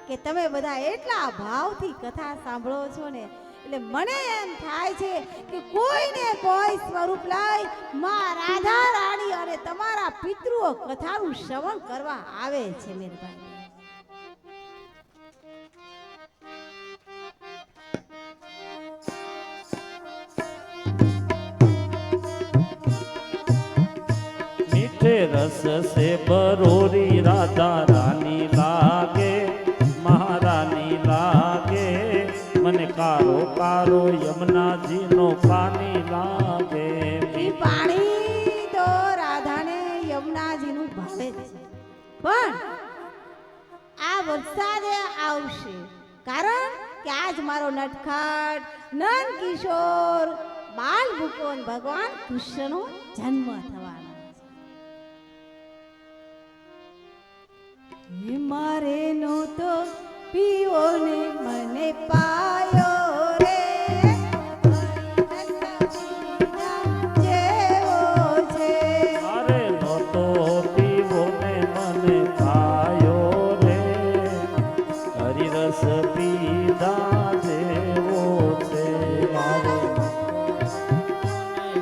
કે તમે બધા એટલા ભાવથી કથા સાંભળો છો ને, એટલે મને એમ થાય છે કે કોઈને કોઈ સ્વરૂપ લઈ માં રાધા રાણી અને તમારા પિતૃઓ કથાનું શ્રવણ કરવા આવે છે મેરે ભાઈ. मीठे रस से बरोरी राधा रानी लागे, महारानी लागे, મને કારો કારો યમુના જીનો પાણી લાગે. ઈ પાણી તો રાધાને યમુનાજીનું ભાવે છે, પણ આ વરસાદે આવશે. કારણ કે આજ મારો નટખટ નંદ કિશોર બાલ ભુકોન ભગવાન કૃષ્ણનો જન્મ થવાનો છે. હે મારે નહોતો પીવો ને મને પાયો રે, જેવો છે. મારે નહોતો પીવો ને મને પાયો રે, હરિરસ પીધા દેવો છે. મારે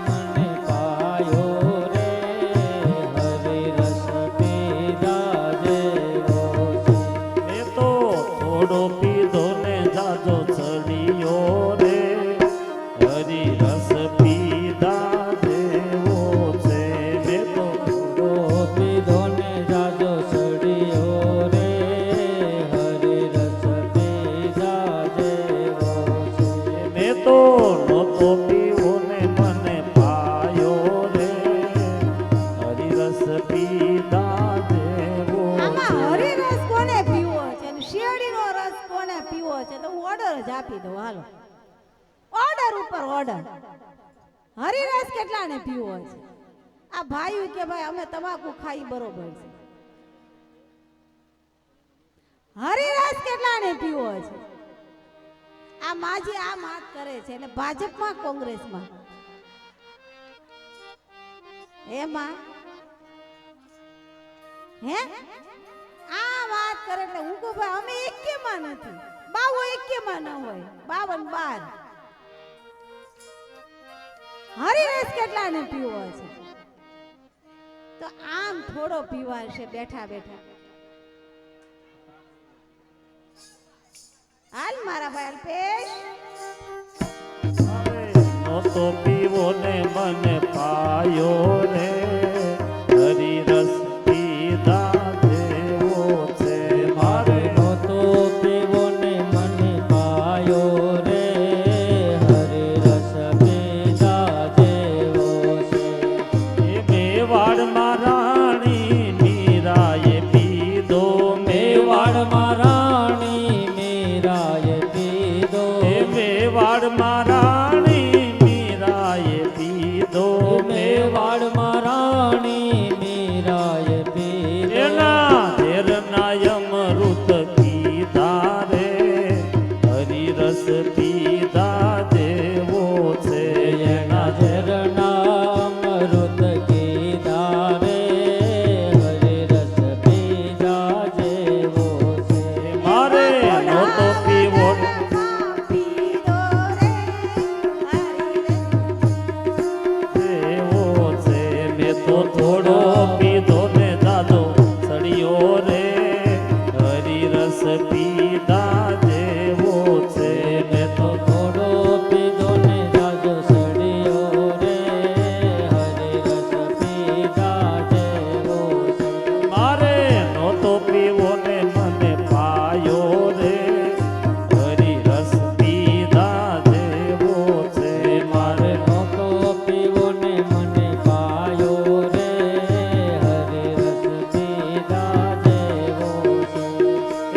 મને પાયો રે, હરિરસ પીધા જેવો છે. મેં તો થોડો પીધો ને જાજો ચડિયો રે, હરિરસ પીધા દેવો છે. મેં તો તો પીધો ને જાજો સડિયો રે, હરિરસ પીધા જેવો છે. મેં તો નહોતો પીવો ને મને પાયો રે, હરિરસ પીધા દેવો આમાં છે. હરિરસ કોને પીવો છે અને શેરડીનો રસ કોને પીવો છે? તો હું ઓર્ડર જ આપી દઉં. હાલો, ઓર્ડર ઉપર ઓર્ડર. હરિરસ કેટલાને પીવો છે? આ ભાઈ કે ભાઈ અમે તમાકુ ખાઈ બરોબર છે. હરિરસ કેટલાને પીવો છે? આ માજી આ વાત કરે છે એટલે ભાજપમાં કોંગ્રેસમાં એમાં હે આ વાત કરે એટલે હું કહું ભાઈ અમે એકેમાં નથી. બાવો એકેમાં ન હોય, 52 12. હરિરસ કેટલાને પીવો છે? તો આમ થોડો પીવાશે બેઠા બેઠા. હાલ મારા ભાઈ અલ્પેશ. નહોતો પીવો ને મને પાયો રે હરી રસ પીધા જેવો છે મારે નહોતો પીવો ને મને પાયો રે હરે રસ પીધા જેવો છે. એ મેવાડમાં રાણી મીરાએ પીધો મેવાડમાં રાણી મીરાએ પીધો. એ મેવાડમાં રાણી મીરાએ પીધો મેવાડમાં રાણી મીરાએ પીધો. એના ઝેરના અમૃત પીધા રે હરી રસ પીધા જેવો છે એના ઝરના અમૃત કીધા રે હરે રસ પીધા જેવો છે. મારે નહોતો પીવો પીધો રે જેવો છે મેં તો થોડો પીધો ને દાદો સળિયો રે હરી રસ પીધા જેવો છે મેં તો થોડો પીધો ને જાજો સડિયો રે હરે રસ પીધા જેવો છે. મારે નહોતો પીવો ને મને પાયો રે હરી રસ પીધા જેવો છે મારે નહોતો પીવો ને મને પાયો રે હરે રસ પીધા જેવો છે.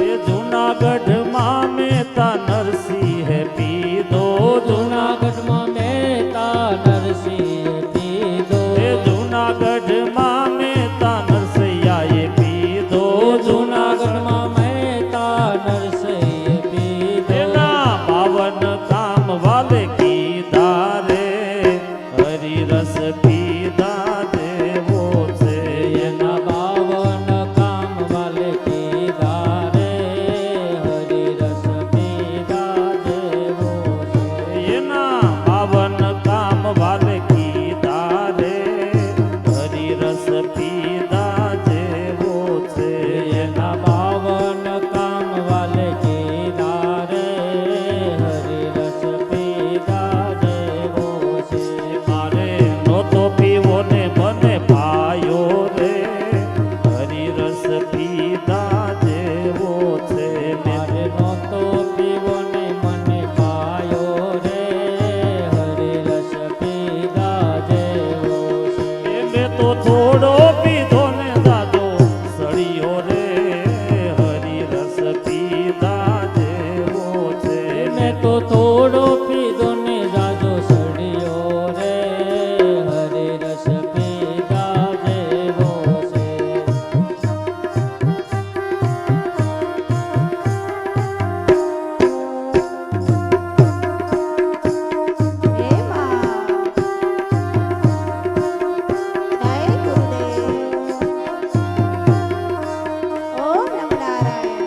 એ જૂનાગઢમાં મહેતા નરસિંહે પીધો જૂનાગઢમાં મહેતા નરસિંહે પીધો. એ જૂનાગઢમાં મહેતા નરસૈયાએ પીધો જૂનાગઢમાં મહેતા નરસિંહે પીધો. એના પાવન કામ વાલે કીધા રે હરી રસ પીધા જેવો છે એના બાવન કામ વાલે કીધા રે હરી રસ પીધા જેવો છે. એના પાવન કામ વાલે કીધા રે હરી રસ પીધા જેવો છે એના બાવન કામ વાલે કીધા રે હરી રસ પીધા જેવો છે. મારે નહોતો પીવો ને મને પાયો રે હરી રસ પીધા જેવો છે મારે નહોતો પીવો ને મને પાયો રે હરી રસ પીધા જેવો છે. મેં તો થોડો પીધો ને દાદો સળિયો રે હરી રસ પીધા જેવો છે મેં તો થોડો પીધો ને જાજો સડિયો રે હરે રસ પીધા જેવો છે. હે માં. જય ગુરુદેવ. ઓમ નમો નારાયણ.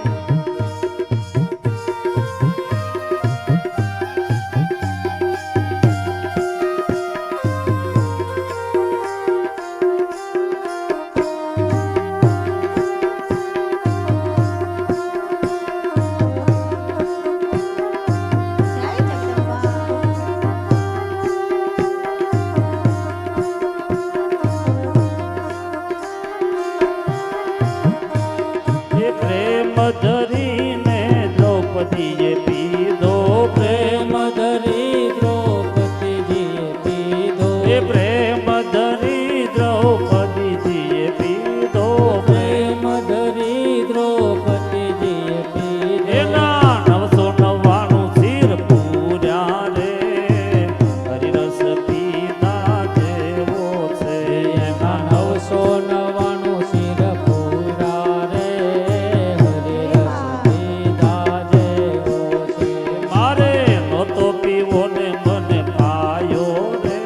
જય જગદંબા. એ પ્રેમ ધરીને દ્રૌપદીએ પીધો પ્રેમ ધરી દ્રૌપદીજીએ પીધો. એ પ્રેમ ધરી દ્રૌપદીજીએ પીધો પ્રેમ ધરી દ્રૌપદીજીએ પીધો. એના 999 શિર પૂર્યા રે હરી રસ પીધા જેવો છે એના 999 શિર પૂરા રે હરે રસ પીધા જેવો છે. મારે નહોતો પીવો ને મને પાયો રે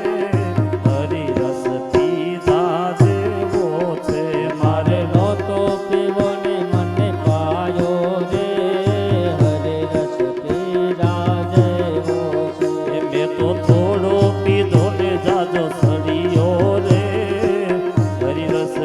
હરી રસ પીધા જેવો છે મારે નહોતો પીવો ને મને પાયો રે હરે રસ પીધા જેવો છે. મેં તો થોડો પીધો ને જાજો સળિયો રે હરી રસ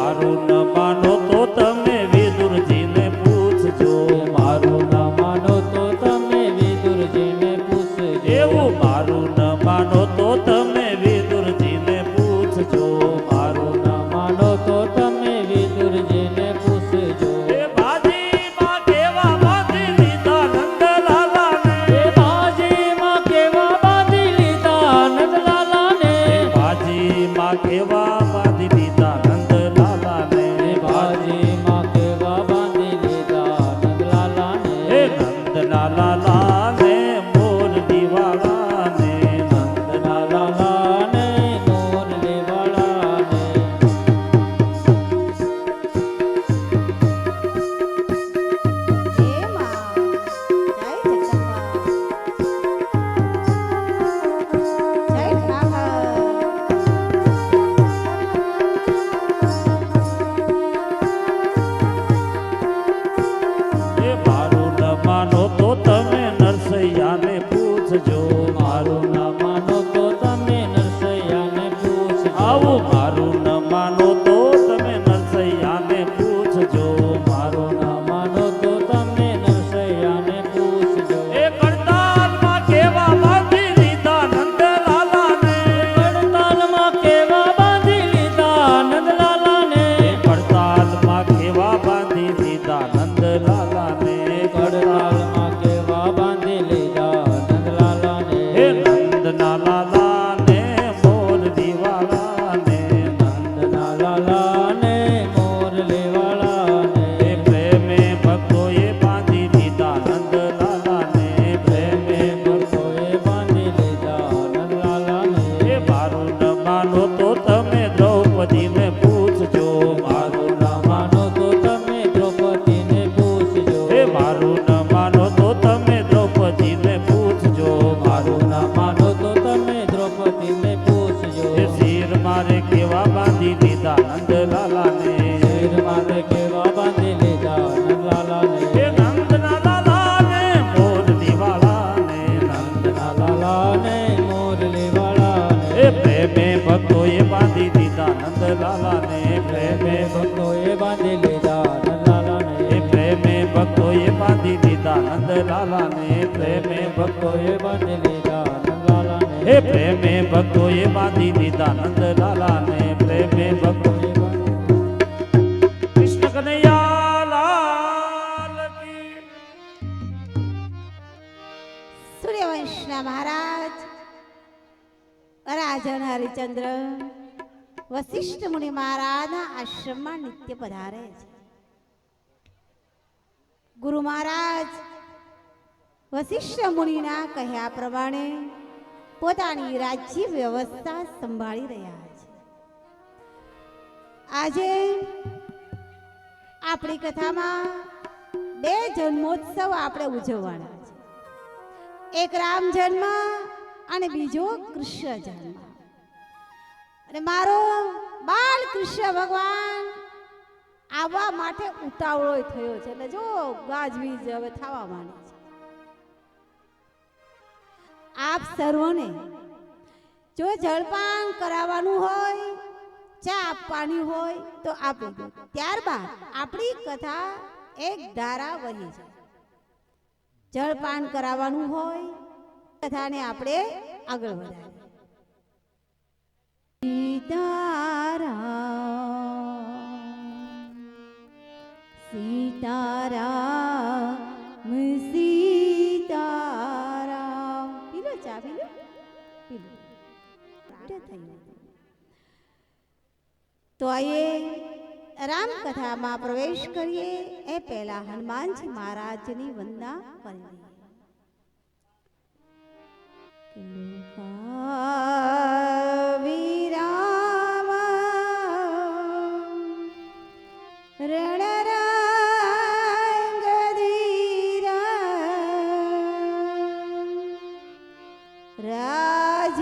મારું ન માનો તો તમે વિદુરજીને પૂછજો. મારું ન માનો તો તમે વિદુરજીને પૂછજો. એવું મારું ન માનો તો તમે વિદુરજીને પૂછજો. મારું ન માનો તો તમે વિદુરજીને પૂછજો. એ બાજીમાં કેવા બાંધી લીધા નંદલાલાને. એ બાજીમાં કેવા બાંધી લીધા નંદલાલાને. બાજીમાં કેવા બાંધી લીધા નંદલાલાને. એ બાજીમાં કેવા બાંધી લીધા નંદલાલાને. હે નંદલાલાને મોરલીવાળાને. નંદલાલાને મોરલીવાળાને. હે માં, જય જગદંબા, જય એ મારું ન માનો તો તમે નરસૈયાને પૂછજો. મારું ન માનો તો તમે નરસૈયાને પૂછજો. આવું મારું ન માનો તો તમે નરસૈયાને પૂછજો. મારું ન માનો તો તમે નરસૈયાને પૂછજો. એ કડતાલમાં કેવા બાંધી લીધા નંદલાલાને. પડતાલમાં કેવા બાંધી લીધા નંદલાલાને. કડતાલમાં કેવા બાંધી લીધા નંદલાલાને. પડતાલમાં કેવા બાંધી લીધા નંદલાલાને. હે નંદલાલાને મોરલીવાળાને. નંદલાલાને મોરલીવાળાને. એ પ્રેમે ભક્તોએ બાંધી લીધા નંદલાલાને. પ્રેમે ભક્તોએ બાંધી લીધા નંદલાલાને. એ મારું ન માનો તો તમે દ્રૌપદીને પૂછજો. મારું ન માનો તો તમે દ્રૌપદીને પૂછજો. એ મારું ન માનો તો તમે દ્રૌપદીને પૂછજો. મારું ન માનો તો તમે દ્રૌપદીને પૂછજો. એ શિર મારે કેવા બાંધી લીધા નંદલાલાને. શિર માથે કેવા બાંધી લીધા નંદલાલાને. એ નંદલાલાને મોરલીવાળાને. નંદલાલાને મોરલીવાળાને. એ પ્રેમે ભક્તોએ બાંધી લીધા નંદલાલાને. પ્રેમે ભક્તોએ બાંધી લીધા નંદલાલાને. એ પ્રેમે ભક્તોએ બાંધી લીધા નંદલાલાને. પ્રેમે ભક્તોએ બાંધી લીધા નંદલાલાને. હે પ્રેમે ભક્તોએ બાંધી લીધા નંદલાલાને. પ્રેમે ભક્તોએ કૃષ્ણ કનૈયા લાલ કી. સૂર્યવંશના મહારાજ રાજન હરિચંદ્ર વશિષ્ઠ મુનિ મહારાજના આશ્રમમાં નિત્ય પધારે છે. ગુરુ મહારાજ વશિષ્ઠ મુનિના કહ્યા પ્રમાણે પોતાની રાજ્ય વ્યવસ્થા સંભાળી રહ્યા છે. આજે આપણી કથામાં 2 જન્મોત્સવ આપણે ઉજવવાના છે. એક રામ જન્મ અને બીજો કૃષ્ણ જન્મ. અને મારો બાળ કૃષ્ણ ભગવાન આવવા માટે ઉતાવળો થયો છે. એટલે જો ગાજવીજ હવે થવા માંડી છે. આપ સર્વને જો જળપાન કરાવવાનું હોય, ચા આપવાની હોય તો આપી દો. ત્યારબાદ આપણી કથા એક ધારા વહી જાય. જળપાન કરાવવાનું હોય કથાને આપણે આગળ વધારીએ. સીતારામ સીતારામ. પીલો ચા, પીલો પીલો. તો આઈએ રામકથામાં પ્રવેશ કરીએ એ પહેલા હનુમાનજી મહારાજની વંદના કરી લઈએ. વિરામ રણરંગધીરા રાજીવનેત્ર